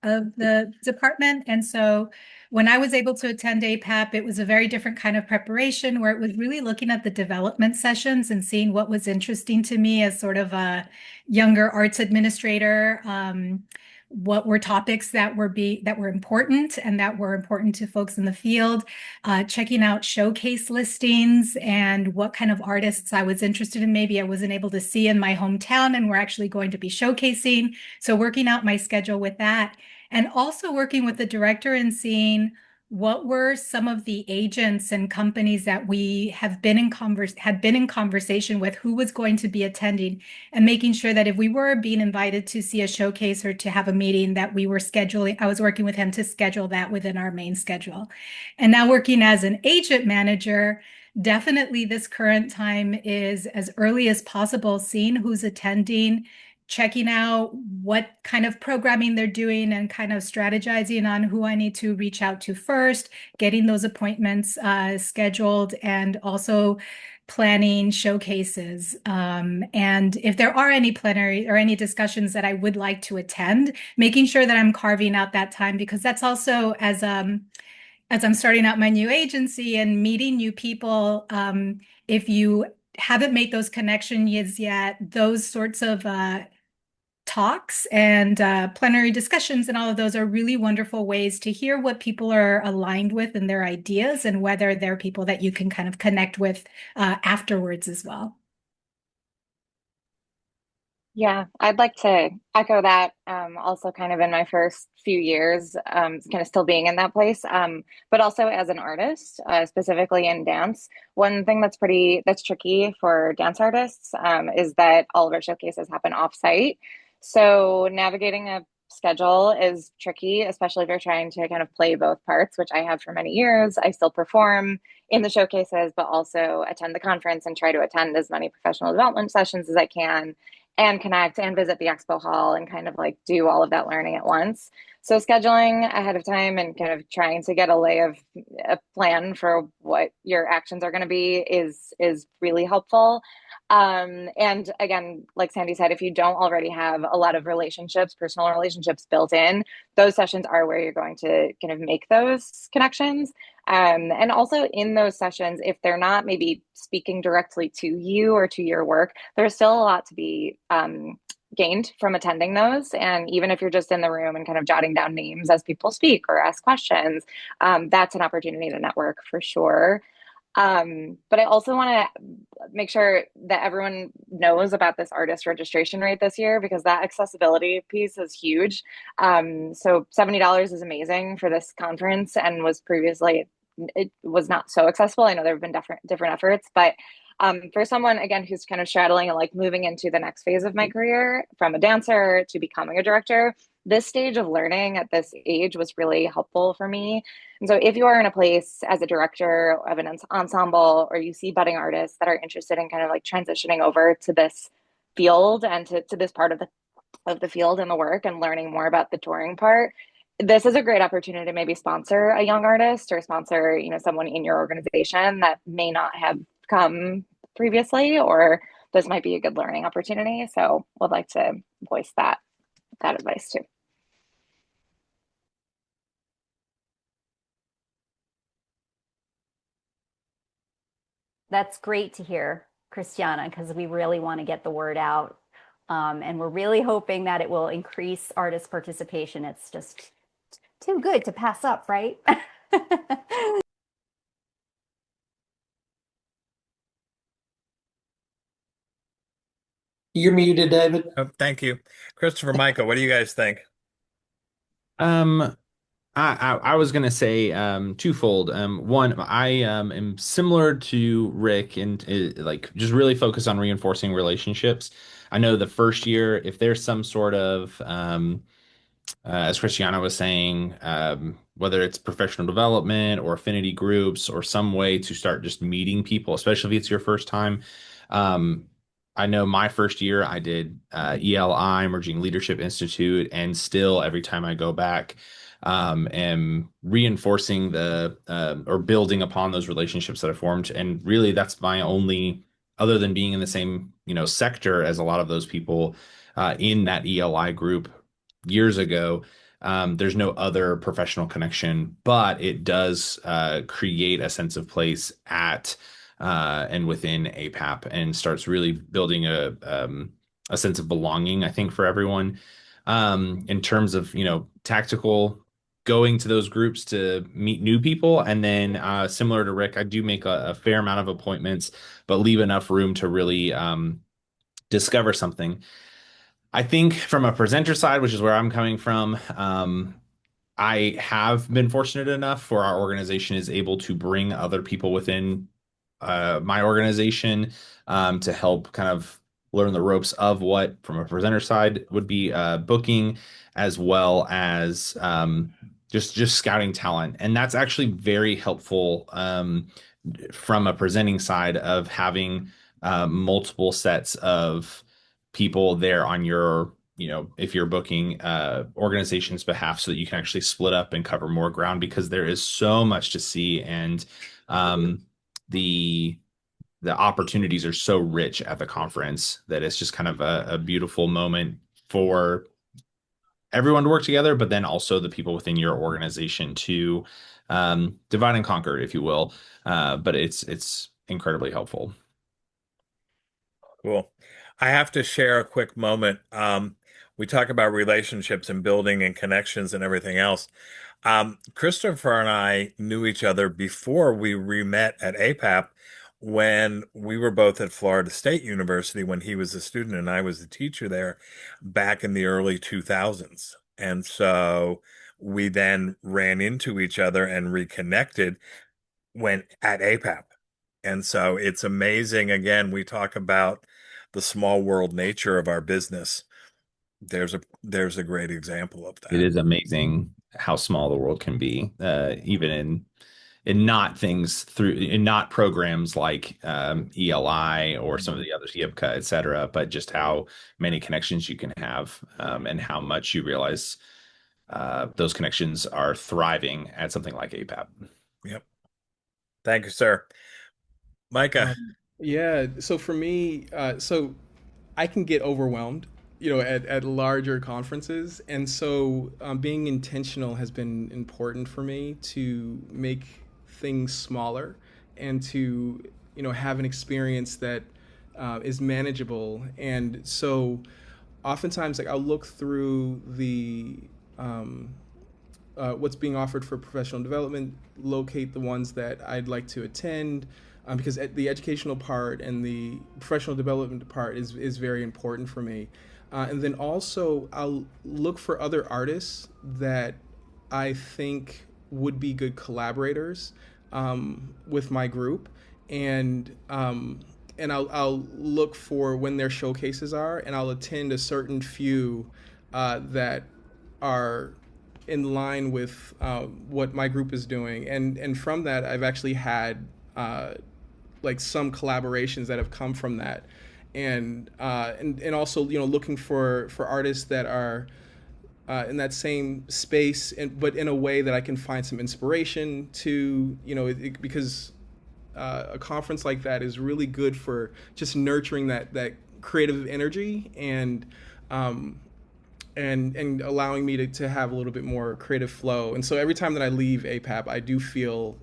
the department. And so when I was able to attend APAP, it was a very different kind of preparation where it was really looking at the development sessions and seeing what was interesting to me as sort of a younger arts administrator. What were topics that were important and that were important to folks in the field, checking out showcase listings and what kind of artists I was interested in. Maybe I wasn't able to see in my hometown and we're actually going to be showcasing. So working out my schedule with that, and also working with the director and seeing what were some of the agents and companies that we had been in conversation with, who was going to be attending, and making sure that if we were being invited to see a showcase or to have a meeting, that we were scheduling. I was working with him to schedule that within our main schedule. And now working as an agent manager, definitely this current time is as early as possible, seeing who's attending, checking out what kind of programming they're doing and kind of strategizing on who I need to reach out to first, getting those appointments scheduled, and also planning showcases. And if there are any plenary or any discussions that I would like to attend, making sure that I'm carving out that time, because that's also as I'm starting out my new agency and meeting new people, if you haven't made those connections yet, those sorts of talks and plenary discussions and all of those are really wonderful ways to hear what people are aligned with and their ideas, and whether they're people that you can kind of connect with afterwards as well. Yeah, I'd like to echo that. Also, kind of in my first few years, kind of still being in that place, but also as an artist, specifically in dance. One thing that's tricky for dance artists is that all of our showcases happen off-site. So navigating a schedule is tricky, especially if you're trying to kind of play both parts, which I have for many years. I still perform in the showcases, but also attend the conference and try to attend as many professional development sessions as I can, and connect and visit the expo hall and kind of like do all of that learning at once. So scheduling ahead of time and kind of trying to get a plan for what your actions are going to be is really helpful. And again, like Sandy said, if you don't already have a lot of personal relationships built in, those sessions are where you're going to kind of make those connections. And also in those sessions, if they're not maybe speaking directly to you or to your work, there's still a lot to be gained from attending those. And even if you're just in the room and kind of jotting down names as people speak or ask questions, that's an opportunity to network for sure. But I also want to make sure that everyone knows about this artist registration rate this year, because that accessibility piece is huge. So $70 is amazing for this conference, and it was not so accessible. I know there have been different efforts, but for someone, again, who's kind of straddling and like moving into the next phase of my career, from a dancer to becoming a director, this stage of learning at this age was really helpful for me. And so if you are in a place as a director of an ensemble, or you see budding artists that are interested in kind of like transitioning over to this field and to this part of the field and the work, and learning more about the touring part, this is a great opportunity to maybe sponsor a young artist, or sponsor, someone in your organization that may not have come previously, or this might be a good learning opportunity. So would like to voice that advice too. That's great to hear, Christiana, because we really want to get the word out. And we're really hoping that it will increase artist participation. It's just too good to pass up, right? You're muted, David. Oh, thank you. Christopher, Michael, what do you guys think? Um, I was gonna say twofold. One, I am similar to Rick and like just really focus on reinforcing relationships. I know the first year, if there's some sort of as Christiana was saying, whether it's professional development or affinity groups or some way to start just meeting people, especially if it's your first time. Um, I know my first year I did ELI, Emerging Leadership Institute, and still every time I go back, am reinforcing the or building upon those relationships that I formed. And really, that's my only, other than being in the same, sector as a lot of those people in that ELI group years ago. There's no other professional connection, but it does create a sense of place at and within APAP and starts really building a sense of belonging, I think, for everyone. In terms of, tactical going to those groups to meet new people. And then similar to Rick, I do make a fair amount of appointments, but leave enough room to really discover something. I think from a presenter side, which is where I'm coming from, I have been fortunate enough where our organization is able to bring other people within my organization to help kind of learn the ropes of what, from a presenter side, would be booking, as well as just scouting talent, and that's actually very helpful from a presenting side of having multiple sets of people there on your, if you're booking organization's behalf, so that you can actually split up and cover more ground, because there is so much to see, and the the opportunities are so rich at the conference that it's just kind of a beautiful moment for everyone to work together, but then also the people within your organization to divide and conquer, if you will. But it's incredibly helpful. Cool. I have to share a quick moment. We talk about relationships and building and connections and everything else. Christopher and I knew each other before we re-met at APAP when we were both at Florida State University when he was a student and I was a teacher there back in the early 2000s. And so we then ran into each other and reconnected when at APAP. And so it's amazing. Again, we talk about the small world nature of our business. There's a great example of It that. is amazing how small the world can be, even in not things through in not programs like ELI or some of the others, YIPCA, et cetera, but just how many connections you can have, and how much you realize those connections are thriving at something like APAP. Yep. Thank you, sir. Micah. Yeah, so for me, so I can get overwhelmed, at larger conferences. And so being intentional has been important for me to make things smaller and to, have an experience that is manageable. And so oftentimes, like, I'll look through the what's being offered for professional development, locate the ones that I'd like to attend, because the educational part and the professional development part is very important for me. And then also, I'll look for other artists that I think would be good collaborators with my group, and I'll look for when their showcases are, and I'll attend a certain few that are in line with what my group is doing, and from that, I've actually had like some collaborations that have come from that, and also, looking for artists that are in that same space, but in a way that I can find some inspiration to, because a conference like that is really good for just nurturing that creative energy, and allowing me to have a little bit more creative flow. And so every time that I leave APAP, I do feel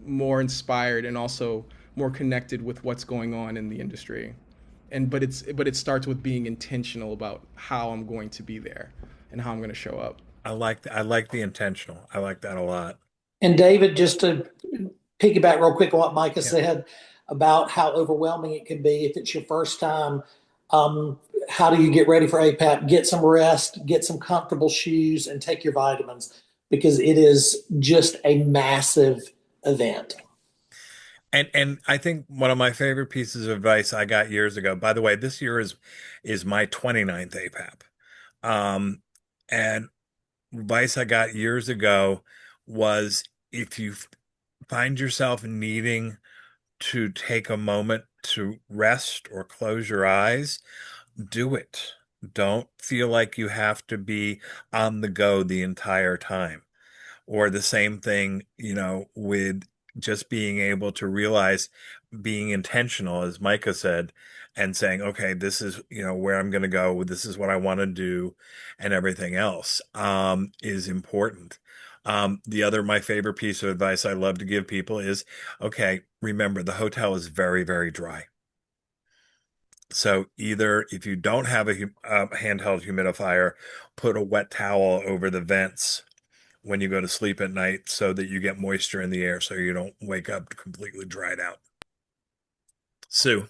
more inspired and also more connected with what's going on in the industry. But it starts with being intentional about how I'm going to be there and how I'm going to show up. I like the intentional. I like that a lot. And David, just to piggyback real quick on what Micah Yeah. said about how overwhelming it can be if it's your first time Um, how do you get ready for APAP? Get some rest, get some comfortable shoes, and take your vitamins because it is just a massive event. And I think one of my favorite pieces of advice I got years ago, by the way, this year is my 29th APAP. Um, and advice I got years ago was if you find yourself needing to take a moment to rest or close your eyes, do it. Don't feel like you have to be on the go the entire time. Or the same thing, with just being able to realize being intentional, as Micah said, and saying, okay, this is, where I'm going to go, this is what I want to do, and everything else, is important. My favorite piece of advice I love to give people is, okay, remember the hotel is very, very dry. So either if you don't have a handheld humidifier, put a wet towel over the vents when you go to sleep at night so that you get moisture in the air so you don't wake up completely dried out. Sue.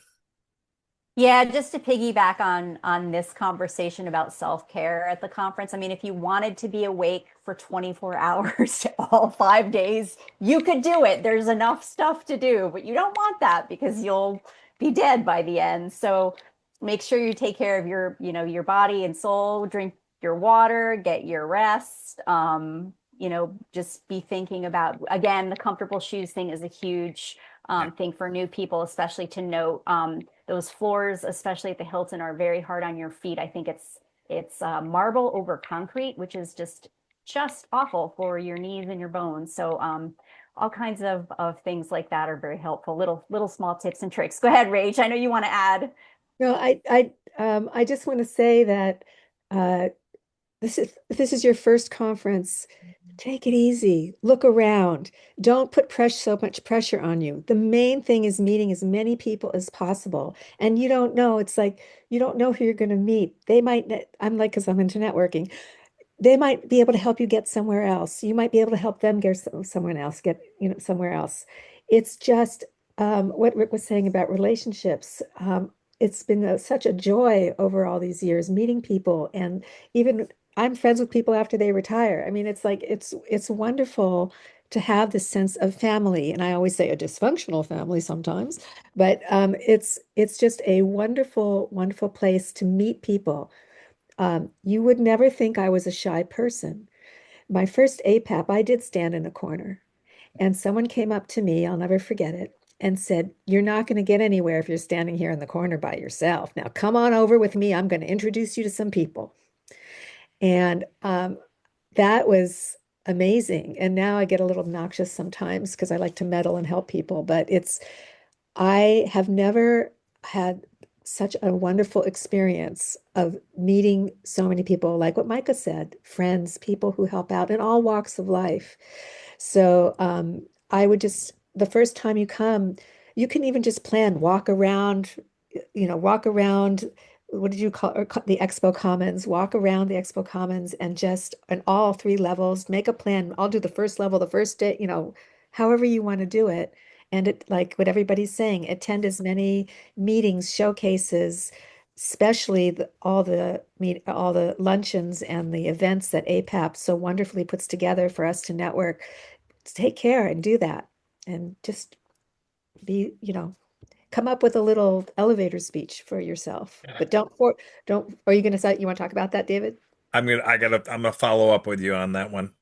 Yeah, just to piggyback on this conversation about self-care at the conference. I mean, if you wanted to be awake for 24 hours all 5 days, you could do it. There's enough stuff to do, but you don't want that because you'll be dead by the end. So make sure you take care of your body and soul, drink your water, get your rest. Just be thinking about, again, the comfortable shoes thing is a huge thing for new people, especially to note. Those floors, especially at the Hilton, are very hard on your feet. I think it's marble over concrete, which is just awful for your knees and your bones. So all kinds of things like that are very helpful. Little small tips and tricks. Go ahead, Rach. I know you want to add. No, I just want to say that uh, if this is your first conference, take it easy. Look around. Don't put so much pressure on you. The main thing is meeting as many people as possible. And you don't know, it's like you don't know who you're going to meet. They might, I'm like, because I'm into networking, they might be able to help you get somewhere else. You might be able to help them get someone else, somewhere else. It's just what Rick was saying about relationships. It's been such a joy over all these years meeting people, and even I'm friends with people after they retire. I mean, it's like it's wonderful to have this sense of family, and I always say a dysfunctional family sometimes, but it's just a wonderful, wonderful place to meet people. You would never think I was a shy person. My first APAP, I did stand in a corner, and someone came up to me, I'll never forget it, and said, "You're not going to get anywhere if you're standing here in the corner by yourself. Now come on over with me. I'm going to introduce you to some people." And that was amazing. And now I get a little obnoxious sometimes because I like to meddle and help people, but I have never had such a wonderful experience of meeting so many people, like what Micah said, friends, people who help out in all walks of life. So I would just, the first time you come, you can even just plan, walk around, what did you call or the Expo Commons, walk around the Expo Commons and just on all three levels, make a plan. I'll do the first level, the first day, however you want to do it. And it, like what everybody's saying, attend as many meetings, showcases, especially all the luncheons and the events that APAP so wonderfully puts together for us to network. Take care and do that, and just be, come up with a little elevator speech for yourself. But don't. Are you going to say you want to talk about that, David? I'm gonna follow up with you on that one.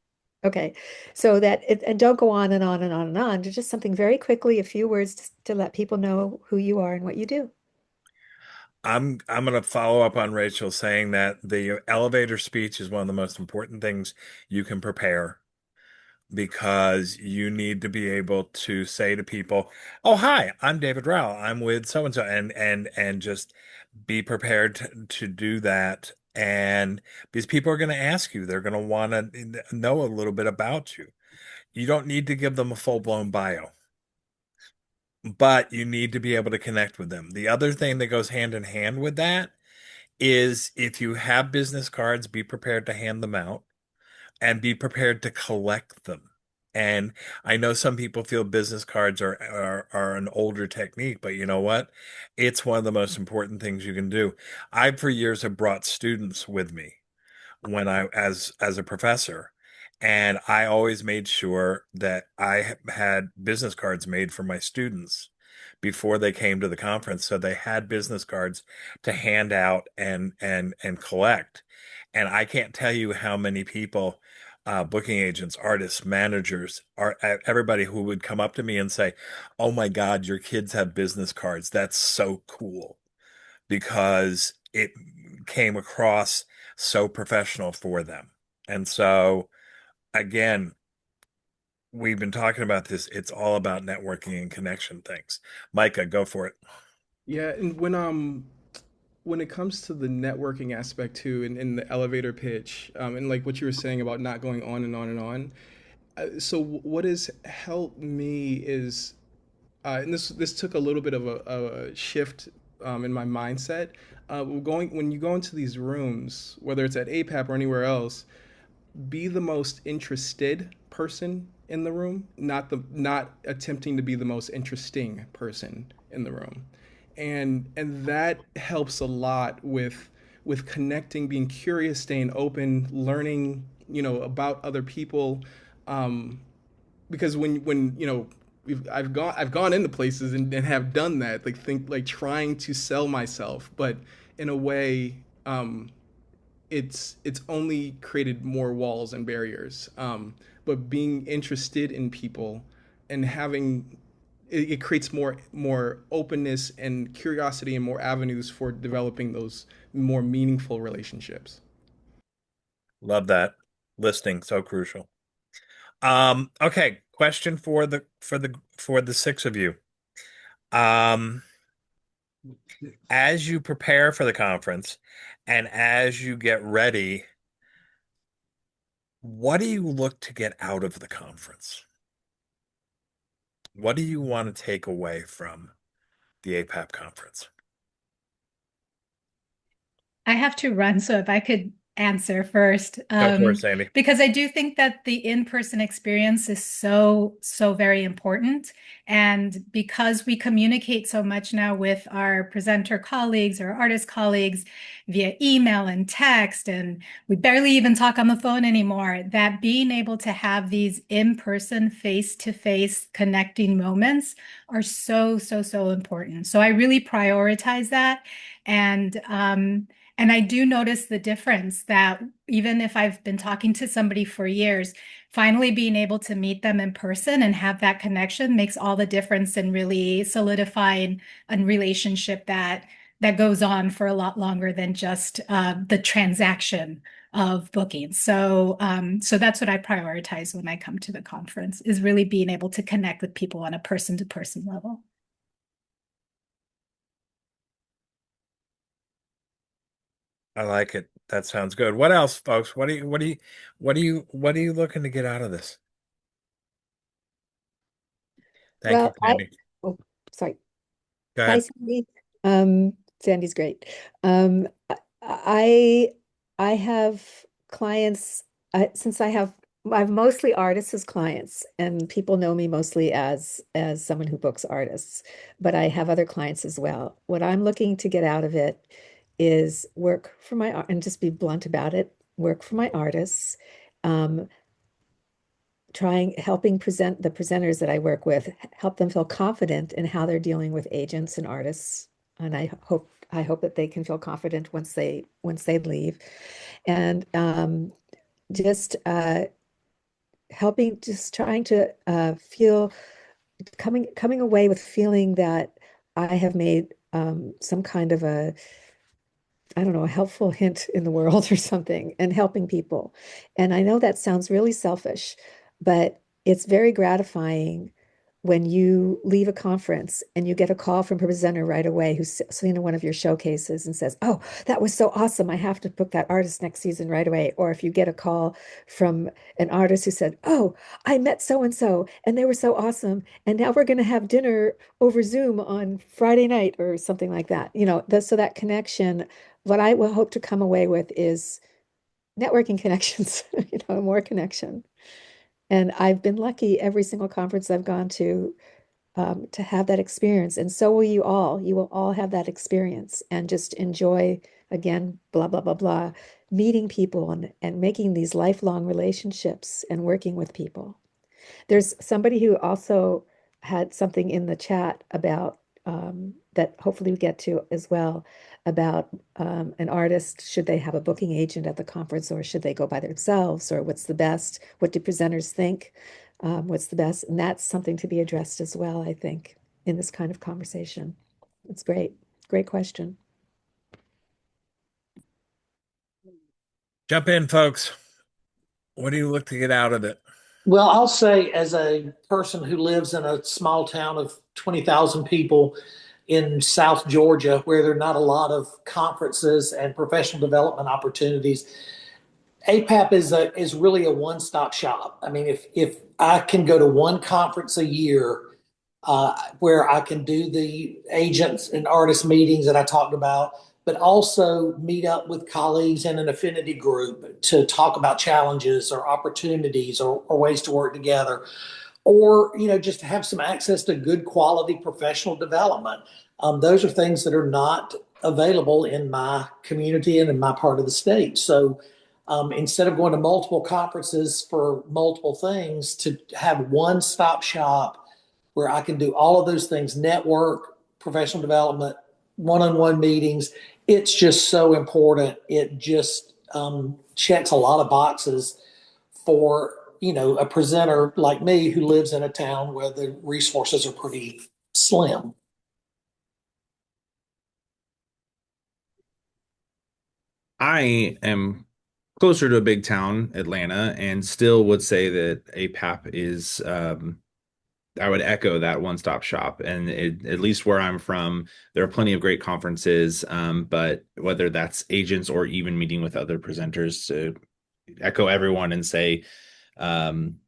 Okay, so and don't go on and on and on and on. Just something very quickly, a few words to let people know who you are and what you do. I'm gonna follow up on Rachel saying that the elevator speech is one of the most important things you can prepare because you need to be able to say to people, "Oh, hi, I'm David Rowell. I'm with so and so," and just be prepared to do that. And because people are going to ask you, they're going to want to know a little bit about you. You don't need to give them a full-blown bio, but you need to be able to connect with them. The other thing that goes hand in hand with that is if you have business cards, be prepared to hand them out and be prepared to collect them. And I know some people feel business cards are an older technique, but you know what? It's one of the most important things you can do. I, for years, have brought students with me when I as a professor, and I always made sure that I had business cards made for my students before they came to the conference, so they had business cards to hand out and collect. And I can't tell you how many people, booking agents, artists, managers, everybody who would come up to me and say, "Oh my God, your kids have business cards. That's so cool," because it came across so professional for them. And so, again, we've been talking about this. It's all about networking and connection things. Micah, go for it. Yeah, and when it comes to the networking aspect too, in the elevator pitch, and like what you were saying about not going on and on and on. So what has helped me is, and this took a little bit of a shift in my mindset. When you go into these rooms, whether it's at APAP or anywhere else, be the most interested person in the room, not attempting to be the most interesting person in the room. And that helps a lot with connecting, being curious, staying open, learning, about other people. Um, because when I've gone into places and have done that, like think like trying to sell myself, but in a way, it's only created more walls and barriers. But being interested in people and having it creates more openness and curiosity and more avenues for developing those more meaningful relationships. Love that. Listening, so crucial. Okay, question for the six of you. Um, as you prepare for the conference and as you get ready, what do you look to get out of the conference? What do you want to take away from the APAP conference? I have to run, so if I could answer first, Go for it, Sandy. because I do think that the in-person experience is so, so very important. And because we communicate so much now with our presenter colleagues or artist colleagues via email and text, and we barely even talk on the phone anymore, that being able to have these in-person, face-to-face connecting moments are so, so, so important. So I really prioritize that. And I do notice the difference that even if I've been talking to somebody for years, finally being able to meet them in person and have that connection makes all the difference in really solidifying a relationship that goes on for a lot longer than just the transaction of booking. So that's what I prioritize when I come to the conference, is really being able to connect with people on a person-to-person level. I like it. That sounds good. What else, folks? What are you looking to get out of this? Thank you, Well, Sandy. oh, sorry. Go Bye, ahead. Sandy. Sandy's great. Um, I I have clients, since I have mostly artists as clients, and people know me mostly as someone who books artists, but I have other clients as well. What I'm looking to get out of it is work for and just be blunt about it, work for my artists, um, helping present the presenters that I work with, help them feel confident in how they're dealing with agents and artists. And I hope that they can feel confident once they leave. And just trying to feel coming away with feeling that I have made some kind of I don't know, a helpful hint in the world or something, and helping people. And I know that sounds really selfish, but it's very gratifying when you leave a conference and you get a call from a presenter right away who's seen one of your showcases and says, "Oh, that was so awesome. I have to book that artist next season right away." Or if you get a call from an artist who said, "Oh, I met so and so and they were so awesome. And now we're going to have dinner over Zoom on Friday night," or something like that. So that connection, what I will hope to come away with is networking connections, more connection. And I've been lucky every single conference I've gone to have that experience. And so will you all. You will all have that experience and just enjoy, again, blah, blah, blah, blah, meeting people and making these lifelong relationships and working with people. There's somebody who also had something in the chat about that hopefully we get to as well about an artist. Should they have a booking agent at the conference or should they go by themselves, or what's the best? What do presenters think? What's the best? And that's something to be addressed as well, I think, in this kind of conversation. It's great. Great question. Jump in, folks. What do you look to get out of it? Well, I'll say, as a person who lives in a small town of 20,000 people in South Georgia, where there are not a lot of conferences and professional development opportunities, APAP is really a one-stop shop. I mean, if I can go to one conference a year where I can do the agents and artist meetings that I talked about, but also meet up with colleagues in an affinity group to talk about challenges or opportunities or ways to work together, or just to have some access to good quality professional development. Those are things that are not available in my community and in my part of the state. So instead of going to multiple conferences for multiple things, to have one stop shop where I can do all of those things, network, professional development, one-on-one meetings. It's just so important. It just checks a lot of boxes for, a presenter like me who lives in a town where the resources are pretty slim. I am closer to a big town, Atlanta, and still would say that APAP is, I would echo that one-stop shop. And at least where I'm from, there are plenty of great conferences, but whether that's agents or even meeting with other presenters, to echo everyone and say,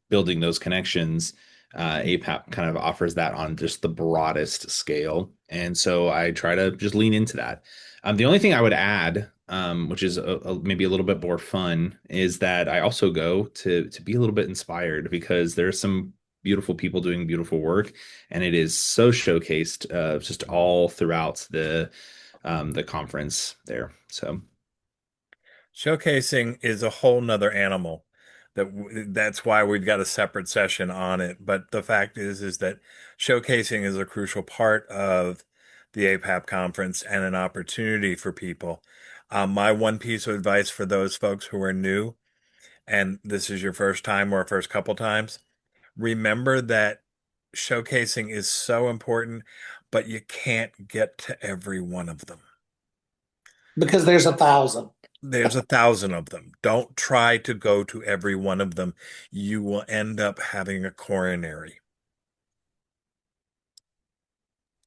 building those connections, APAP kind of offers that on just the broadest scale. And so I try to just lean into that. The only thing I would add, which is maybe a little bit more fun, is that I also go to be a little bit inspired, because there's some beautiful people doing beautiful work, and it is so showcased just all throughout the conference there. So Showcasing is a whole nother animal. That's why we've got a separate session on it. But the fact is that showcasing is a crucial part of the APAP conference and an opportunity for people. My one piece of advice for those folks who are new, and this is your first time or first couple times, remember that showcasing is so important, but you can't get to every one of them. Because there's 1,000. There's 1,000 of them. Don't try to go to every one of them. You will end up having a coronary.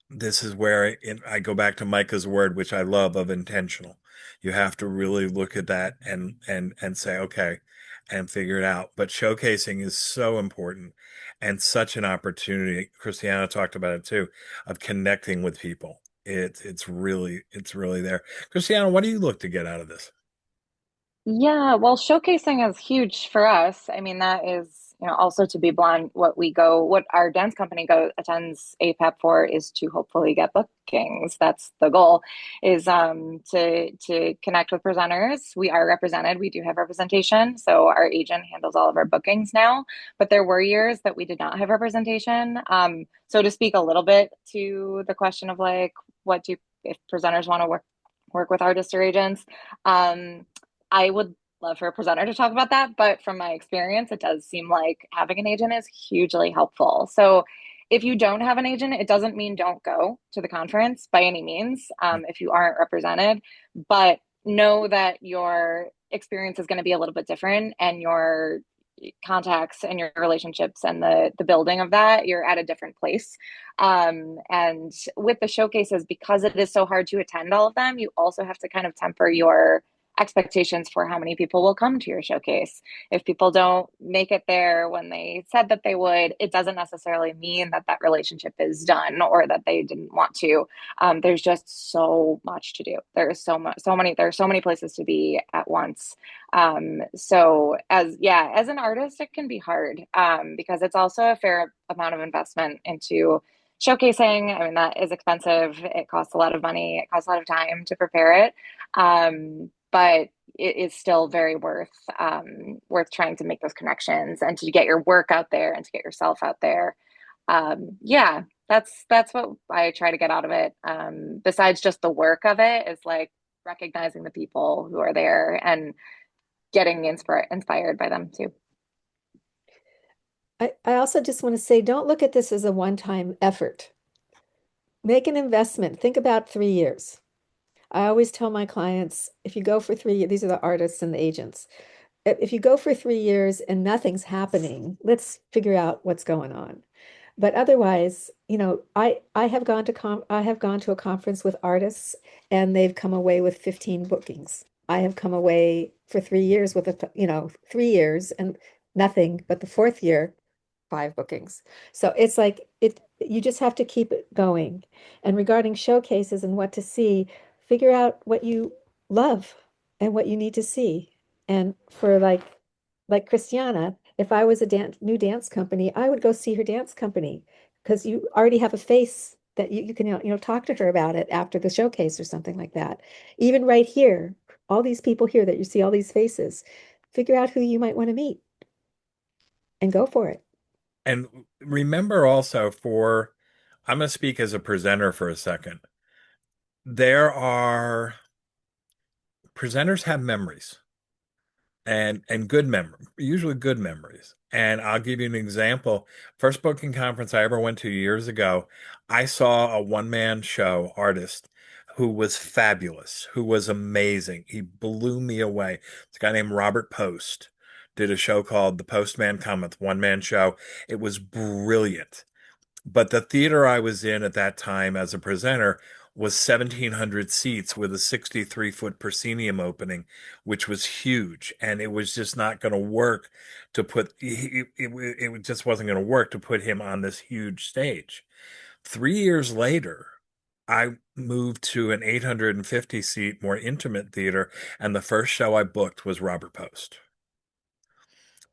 This is where I go back to Micah's word, which I love, of intentional. You have to really look at that and say, okay, and figure it out. But showcasing is so important and such an opportunity. Christiana talked about it too, of connecting with people. It's really there. Christiana, what do you look to get out of this? Yeah, well, showcasing is huge for us. I mean, that is, also, to be blunt, what our dance company attends APAP for is to hopefully get bookings. That's the goal, is to connect with presenters. We are represented. We do have representation. So our agent handles all of our bookings now, but there were years that we did not have representation. So to speak a little bit to the question of like, if presenters want to work with artists or agents, I would love for a presenter to talk about that, but from my experience, it does seem like having an agent is hugely helpful. So if you don't have an agent, it doesn't mean don't go to the conference by any means, if you aren't represented, but know that your experience is going to be a little bit different, and your contacts and your relationships and the building of that, you're at a different place. And with the showcases, because it is so hard to attend all of them, you also have to kind of temper your expectations for how many people will come to your showcase. If people don't make it there when they said that they would, it doesn't necessarily mean that that relationship is done or that they didn't want to. There's just so much to do. There's there's so many places to be at once. So as an artist, it can be hard because it's also a fair amount of investment into showcasing. I mean, that is expensive. It costs a lot of money. It costs a lot of time to prepare it. But it is still very worth trying to make those connections and to get your work out there and to get yourself out there. Yeah, that's what I try to get out of it. Besides just the work of it, is like recognizing the people who are there and getting inspired by them too. I also just want to say, don't look at this as a one-time effort. Make an investment. Think about 3 years. I always tell my clients, if you go for 3 years, these are the artists and the agents. If you go for 3 years and nothing's happening, let's figure out what's going on. But otherwise, I have gone to a conference with artists and they've come away with 15 bookings. I have come away for 3 years with 3 years and nothing, but the fourth year, 5 bookings. So it's like you just have to keep it going. And regarding showcases and what to see, figure out what you love and what you need to see. And for like Christiana, if I was a new dance company, I would go see her dance company because you already have a face that you can talk to her about it after the showcase or something like that. Even right here, all these people here that you see, all these faces, figure out who you might want to meet and go for it. And remember also I'm going to speak as a presenter for a second. Presenters have memories and good memory, usually good memories. And I'll give you an example. First booking conference I ever went to years ago, I saw a one-man show artist who was fabulous, who was amazing. He blew me away. It's a guy named Robert Post. Did a show called The Postman Cometh, one-man show. It was brilliant. But the theater I was in at that time as a presenter was 1,700 seats with a 63-foot proscenium opening, which was huge. And it was just not going to work to put, it just wasn't going to work to put him on this huge stage. 3 years later, I moved to an 850 seat, more intimate theater, and the first show I booked was Robert Post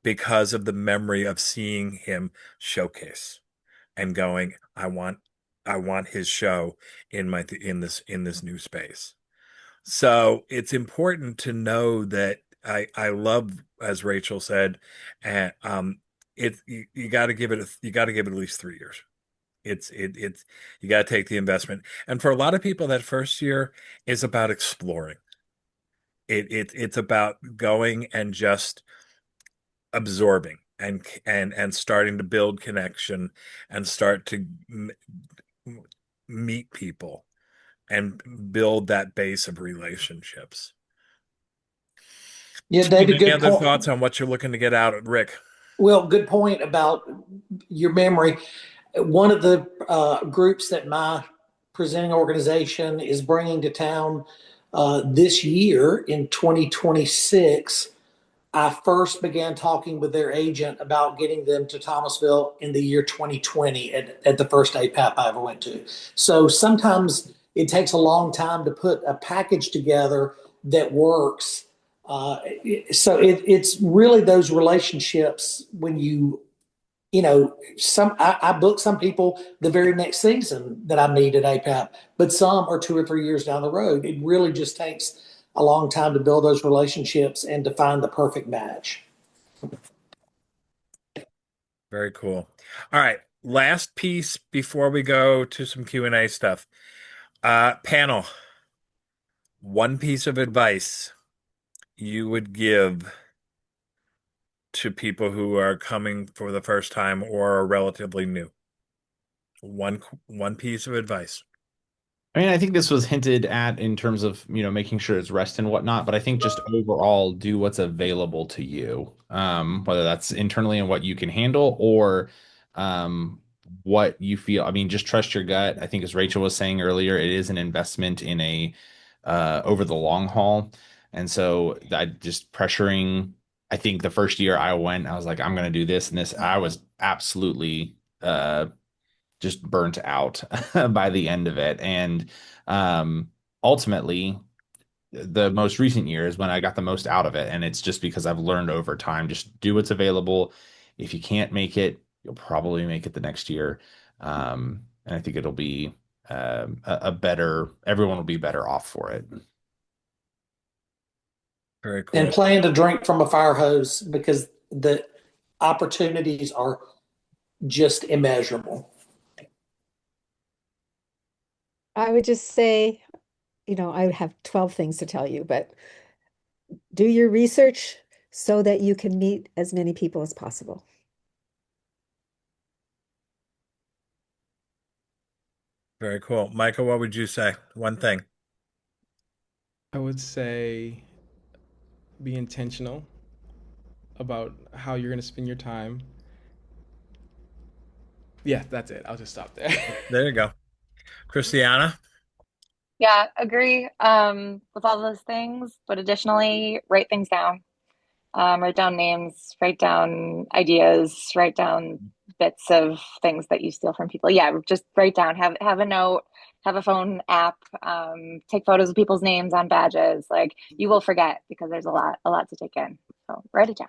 because of the memory of seeing him showcase and going, I want his show in this new space. So it's important to know that I love, as Rachel said, and you got to give it at least 3 years. It's you got to take the investment. And for a lot of people, that first year is about exploring. It's about going and just absorbing and starting to build connection and start to meet people and build that base of relationships. Yeah, Team, David, any good other point. thoughts on what you're looking to get out of Rick? Well, good point about your memory. One of the groups that my presenting organization is bringing to town this year in 2026, I first began talking with their agent about getting them to Thomasville in the year 2020 at the first APAP I ever went to. So sometimes it takes a long time to put a package together that works. It's really those relationships when I book some people the very next season that I meet at APAP, but some are 2 or 3 years down the road. It really just takes a long time to build those relationships and to find the perfect match. Very cool. All right, last piece before we go to some Q&A stuff. Panel, one piece of advice you would give to people who are coming for the first time or are relatively new. One piece of advice. I mean, I think this was hinted at in terms of, making sure it's rest and whatnot, but I think just overall do what's available to you, whether that's internally and what you can handle or what you feel. I mean, just trust your gut. I think as Rachel was saying earlier, it is an investment in over the long haul. And so I just pressuring, I think the first year I went, I was like, I'm going to do this and this. I was absolutely just burnt out by the end of it. And ultimately, the most recent years when I got the most out of it. And it's just because I've learned over time, just do what's available. If you can't make it, you'll probably make it the next year. And I think it'll be a better, everyone will be better off for it. Very cool. And plan to drink from a fire hose because the opportunities are just immeasurable. I would just say, I would have 12 things to tell you, but do your research so that you can meet as many people as possible. Very cool. Michael, what would you say? One thing. I would say be intentional about how you're going to spend your time. Yeah, that's it. I'll just stop there. There you go. Christiana? Yeah, agree with all those things, but additionally, write things down. Write down names, write down ideas, write down bits of things that you steal from people. Yeah, just write down. Have a note, have a phone app, take photos of people's names on badges. Like you will forget because there's a lot to take in. So write it down.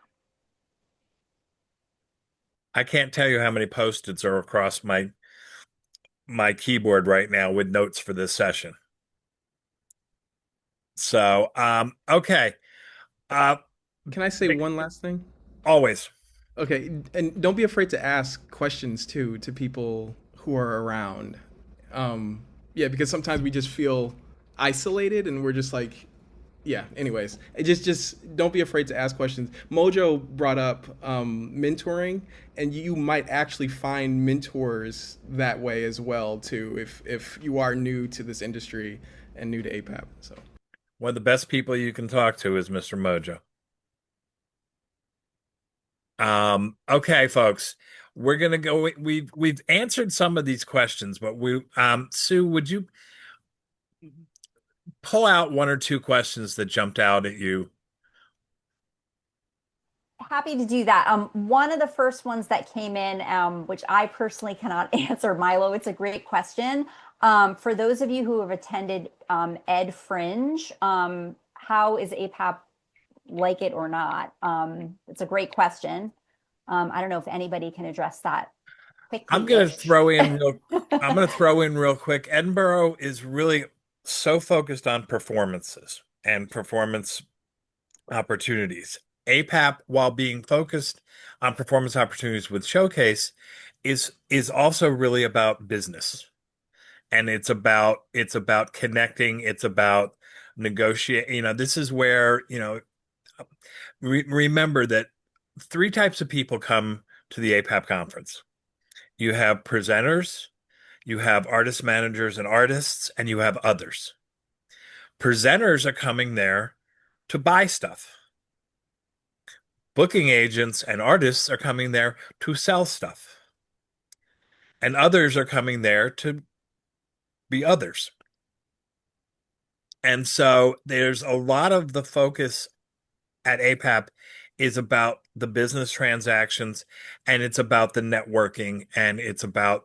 I can't tell you how many post-its are across my keyboard right now with notes for this session. So, okay. Can I say one last thing? Always. Okay, and don't be afraid to ask questions too to people who are around. Yeah, because sometimes we just feel isolated and we're just like, yeah. Anyways, just don't be afraid to ask questions. Mojo brought up mentoring, and you might actually find mentors that way as well too, if you are new to this industry and new to APAP. So one of the best people you can talk to is Mr. Mojo. Okay, folks, we're gonna go. We've answered some of these questions, but Sue, would you pull out one or two questions that jumped out at you? Happy to do that. One of the first ones that came in, which I personally cannot answer, Milo, it's a great question. For those of you who have attended Ed Fringe, how is APAP, like it or not? It's a great question. I don't know if anybody can address that quickly. I'm going to throw in real quick. Edinburgh is really so focused on performances and performance opportunities. APAP, while being focused on performance opportunities with Showcase, is also really about business. And it's about connecting, it's about negotiating. This is where, remember that three types of people come to the APAP conference. You have presenters, you have artist managers and artists, and you have others. Presenters are coming there to buy stuff. Booking agents and artists are coming there to sell stuff. And others are coming there to be others. And so there's a lot of the focus at APAP is about the business transactions, and it's about the networking, and it's about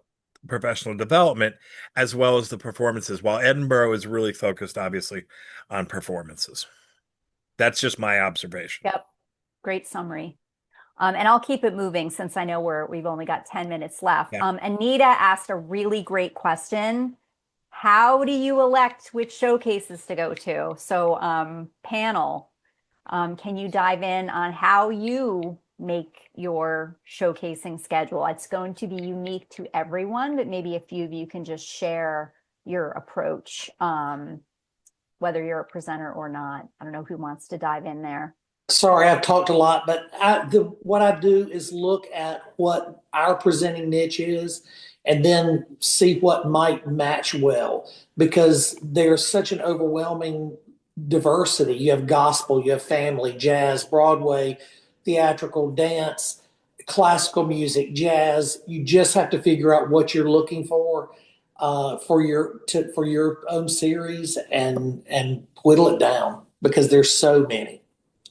professional development as well as the performances, while Edinburgh is really focused obviously on performances. That's just my observation. Yep. Great summary. And I'll keep it moving since I know we've only got 10 minutes left. Yeah. Anita asked a really great question. How do you elect which showcases to go to? So panel, can you dive in on how you make your showcasing schedule? It's going to be unique to everyone, but maybe a few of you can just share your approach, whether you're a presenter or not. I don't know who wants to dive in there. Sorry, I've talked a lot, but what I do is look at what our presenting niche is and then see what might match well, because there's such an overwhelming diversity. You have gospel, you have family, jazz, Broadway, theatrical, dance, classical music, jazz. You just have to figure out what you're looking for your own series and whittle it down. because there's so many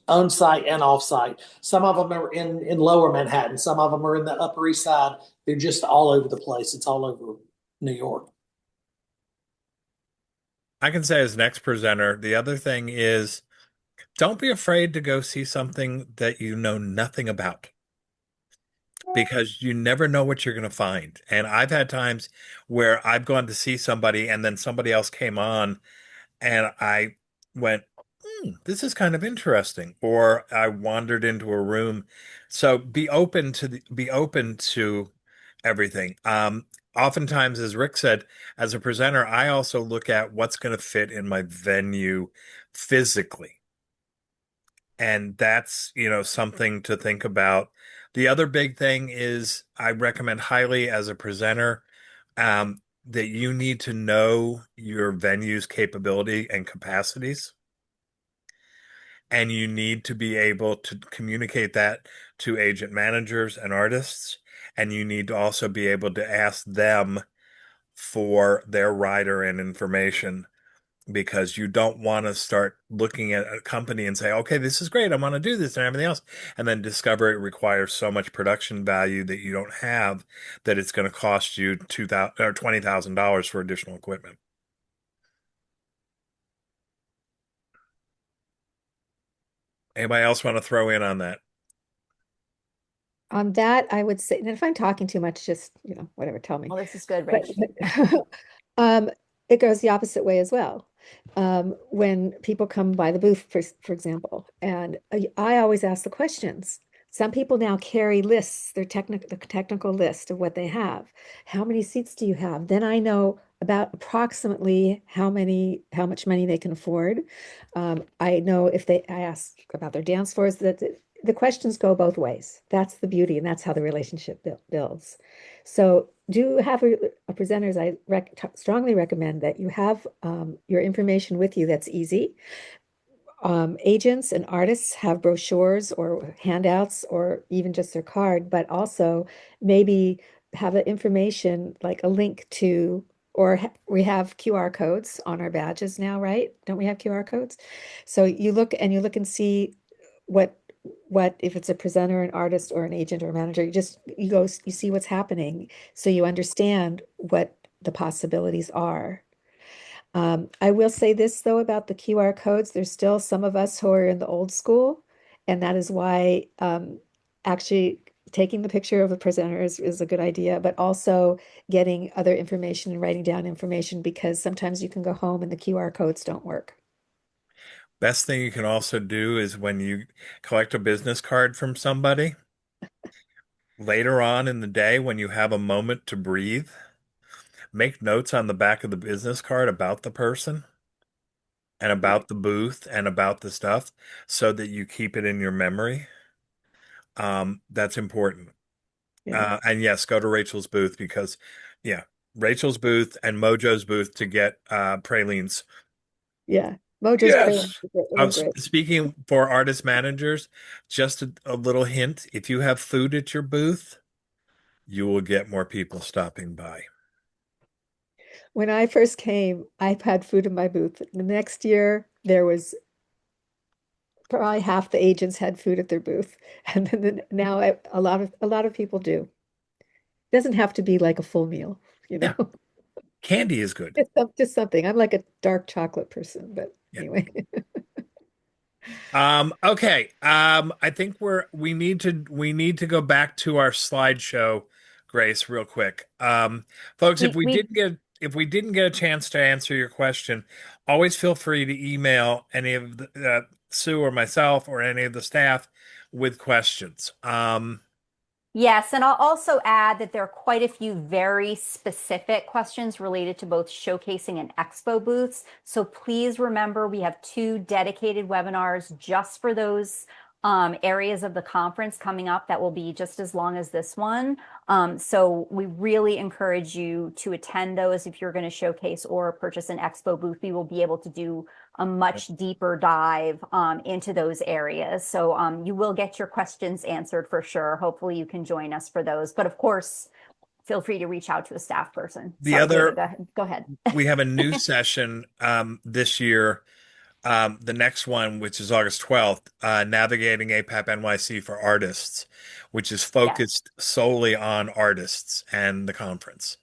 on site and off site. Some of them are in lower Manhattan, some of them are in the Upper East Side. They're just all over the place. It's all over New York. I can say as next presenter, the other thing is don't be afraid to go see something that you know nothing about because you never know what you're going to find. And I've had times where I've gone to see somebody and then somebody else came on and I went, this is kind of interesting. Or I wandered into a room. So be open to everything. Oftentimes, as Rick said, as a presenter, I also look at what's going to fit in my venue physically. And that's, something to think about. The other big thing is I recommend highly as a presenter, that you need to know your venue's capability and capacities. And you need to be able to communicate that to agent managers and artists. And you need to also be able to ask them for their rider and information because you don't want to start looking at a company and say, okay, this is great. I want to do this and everything else. And then discover it requires so much production value that you don't have that it's going to cost you $2,000 or $20,000 for additional equipment. Anybody else want to throw in on that? On that, I would say, and if I'm talking too much, just, whatever, tell me. Well, this is good, But Rach. it goes the opposite way as well. When people come by the booth, for example, and I always ask the questions. Some people now carry lists, the technical list of what they have. How many seats do you have? Then I know about approximately how much money they can afford. I know I ask about their dance floors, that the questions go both ways. That's the beauty, and that's how the relationship builds. So do have a presenters, I strongly recommend that you have your information with you that's easy. Agents and artists have brochures or handouts or even just their card, but also maybe have the information like a link to, or we have QR codes on our badges now, right? Don't we have QR codes? So you look and see what if it's a presenter, an artist, or an agent or a manager, you see what's happening so you understand what the possibilities are. I will say this though about the QR codes, there's still some of us who are in the old school, and that is why actually taking the picture of the presenter is a good idea, but also getting other information and writing down information, because sometimes you can go home and the QR codes don't work. Best thing you can also do is when you collect a business card from somebody, later on in the day when you have a moment to breathe, make notes on the back of the business card about the person and about the booth and about the stuff so that you keep it in your memory. That's important. Yeah. And yes, go to Rachel's booth because, yeah, Rachel's booth and Mojo's booth to get pralines. Yeah. Mojo's pralines, Yes. they're great. Speaking for artist managers, just a little hint, if you have food at your booth, you will get more people stopping by. When I first came, I had food in my booth. The next year, there was probably half the agents had food at their booth, and then now a lot of people do. Doesn't have to be like a full meal, Yeah, candy is good. just something. I'm like a dark chocolate person, but Yeah. anyway. Okay. I think we need to go back to our slideshow, Grace, real quick. Folks, if we didn't get a chance to answer your question, always feel free to email any of Sue or myself or any of the staff with questions. Yes, and I'll also add that there are quite a few very specific questions related to both showcasing and expo booths. So please remember we have 2 dedicated webinars just for those areas of the conference coming up that will be just as long as this one. So we really encourage you to attend those if you're going to showcase or purchase an expo booth. We will be able to do a much deeper dive into those areas. So you will get your questions answered for sure. Hopefully you can join us for those. But of course, feel free to reach out to a staff person. The Sorry, other, David, go ahead. we have a new session this year the next one, which is August 12th, Navigating APAP NYC for Artists, which is Yes. focused solely on artists and the conference.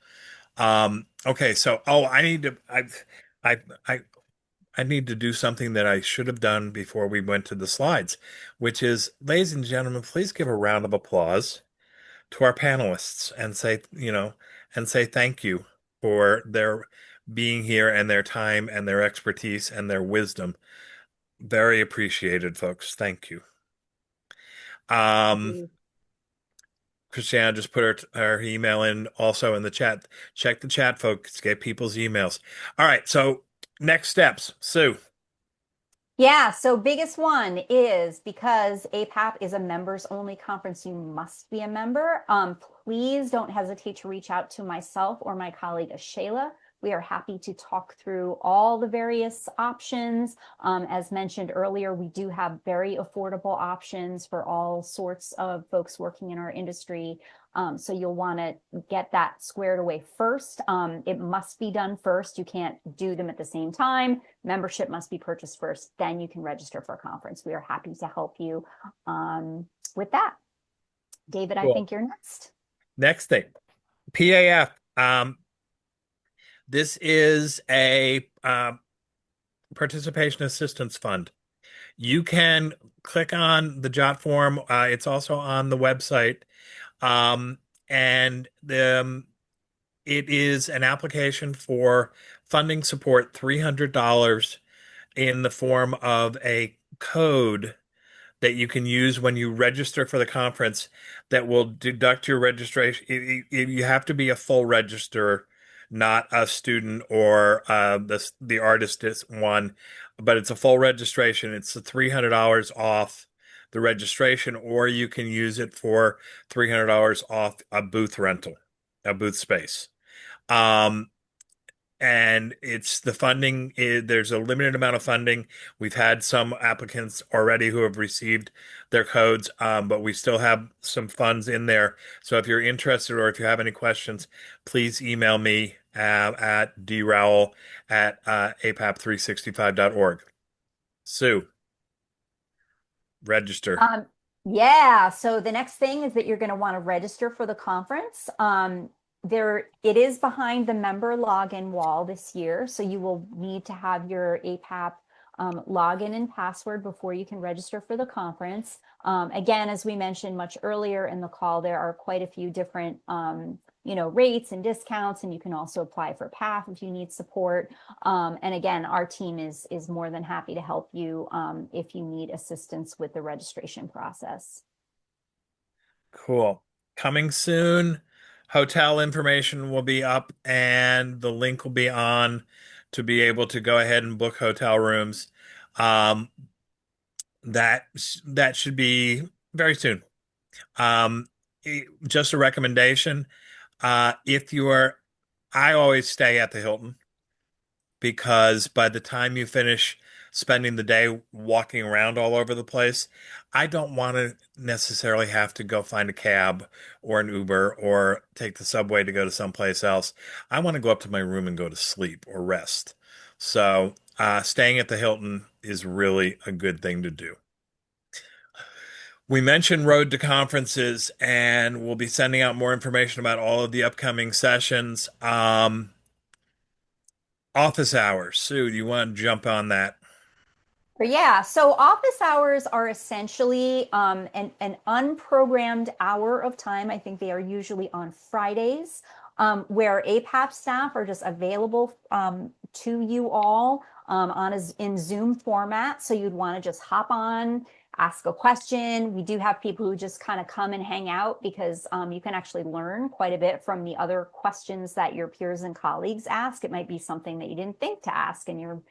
Okay, so I need to I I I need to do something that I should have done before we went to the slides, which is, ladies and gentlemen, please give a round of applause to our panelists and say thank you for their being here and their time and their expertise and their wisdom. Very appreciated, folks. Thank you. Christiana just put her email in also in the chat. Check the chat, folks. Get people's emails. All right. So next steps, Sue. Yeah, so biggest one is, because APAP is a members only conference, you must be a member. Please don't hesitate to reach out to myself or my colleague Shayla. We are happy to talk through all the various options. As mentioned earlier, we do have very affordable options for all sorts of folks working in our industry. So you'll want to get that squared away first. It must be done first. You can't do them at the same time. Membership must be purchased first. Then you can register for a conference. We are happy to help you with that. David, Cool. I think you're next. Next thing, PAF. This is a participation assistance fund. You can click on the jot form. It's also on the website. And it is an application for funding support, $300 in the form of a code that you can use when you register for the conference that will deduct your registration. You have to be a full register, not a student or the artist is one, but it's a full registration. It's the $300 off the registration, or you can use it for $300 off a booth rental, a booth space. And it's the funding, there's a limited amount of funding. We've had some applicants already who have received their codes, but we still have some funds in there. So if you're interested or if you have any questions, please email me at drowell@apap365.org. Sue, register. Yeah, so the next thing is that you're going to want to register for the conference. It is behind the member login wall this year, so you will need to have your APAP login and password before you can register for the conference. Again, as we mentioned much earlier in the call, there are quite a few different rates and discounts, and you can also apply for PAF if you need support. And again, our team is more than happy to help you if you need assistance with the registration process. Cool. Coming soon. Hotel information will be up and the link will be on to be able to go ahead and book hotel rooms. That should be very soon. Just a recommendation. I always stay at the Hilton, because by the time you finish spending the day walking around all over the place, I don't want to necessarily have to go find a cab or an Uber or take the subway to go to someplace else. I want to go up to my room and go to sleep or rest. So staying at the Hilton is really a good thing to do. We mentioned Road to Conferences, and we'll be sending out more information about all of the upcoming sessions. Office hours. Sue, do you want to jump on that? Yeah, so office hours are essentially an unprogrammed hour of time. I think they are usually on Fridays, where APAP staff are just available to you all in Zoom format. So you'd want to just hop on, ask a question. We do have people who just kind of come and hang out, because you can actually learn quite a bit from the other questions that your peers and colleagues ask. It might be something that you didn't think to ask, and you're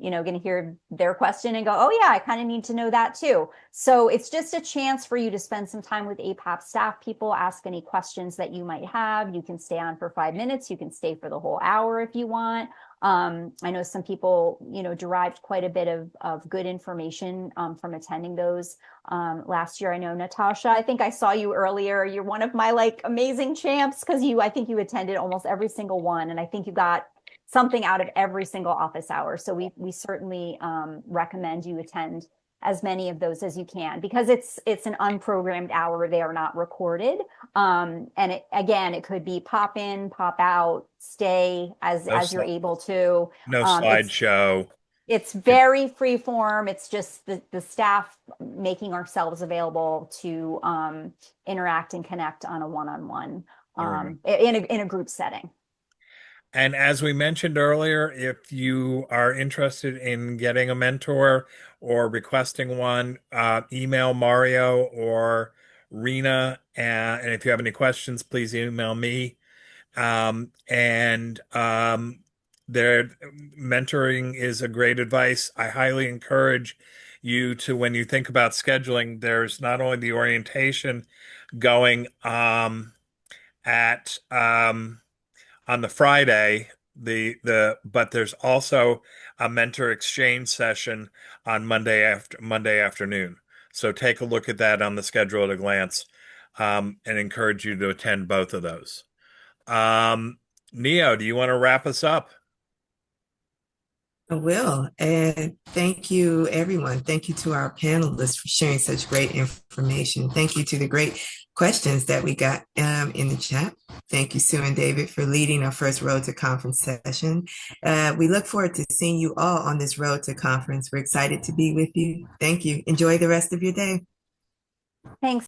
going to hear their question and go, oh yeah, I kind of need to know that too. So it's just a chance for you to spend some time with APAP staff people, ask any questions that you might have. You can stay on for 5 minutes. You can stay for the whole hour if you want. I know some people, derived quite a bit of good information from attending those last year. I know, Natasha, I think I saw you earlier. You're one of my amazing champs, because I think you attended almost every single one. And I think you got something out of every single office hour. So we certainly recommend you attend as many of those as you can, because it's an unprogrammed hour. They are not recorded. And it could be pop in, pop out, stay as you're able to. No slideshow. It's very free form. It's just the staff making ourselves available to interact and connect on a one-on-one in a group setting. And as we mentioned earlier, if you are interested in getting a mentor or requesting one, email Mario or Rena. And if you have any questions, please email me. Their mentoring is a great advice. I highly encourage you to, when you think about scheduling, there's not only the orientation going at on the Friday, but there's also a mentor exchange session on Monday afternoon. So take a look at that on the schedule at a glance, and encourage you to attend both of those. Neo, do you want to wrap us up? I will. And thank you, everyone. Thank you to our panelists for sharing such great information. Thank you to the great questions that we got in the chat. Thank you, Sue and David, for leading our first Road to Conference session. We look forward to seeing you all on this Road to Conference. We're excited to be with you. Thank you. Enjoy the rest of your day. Thanks.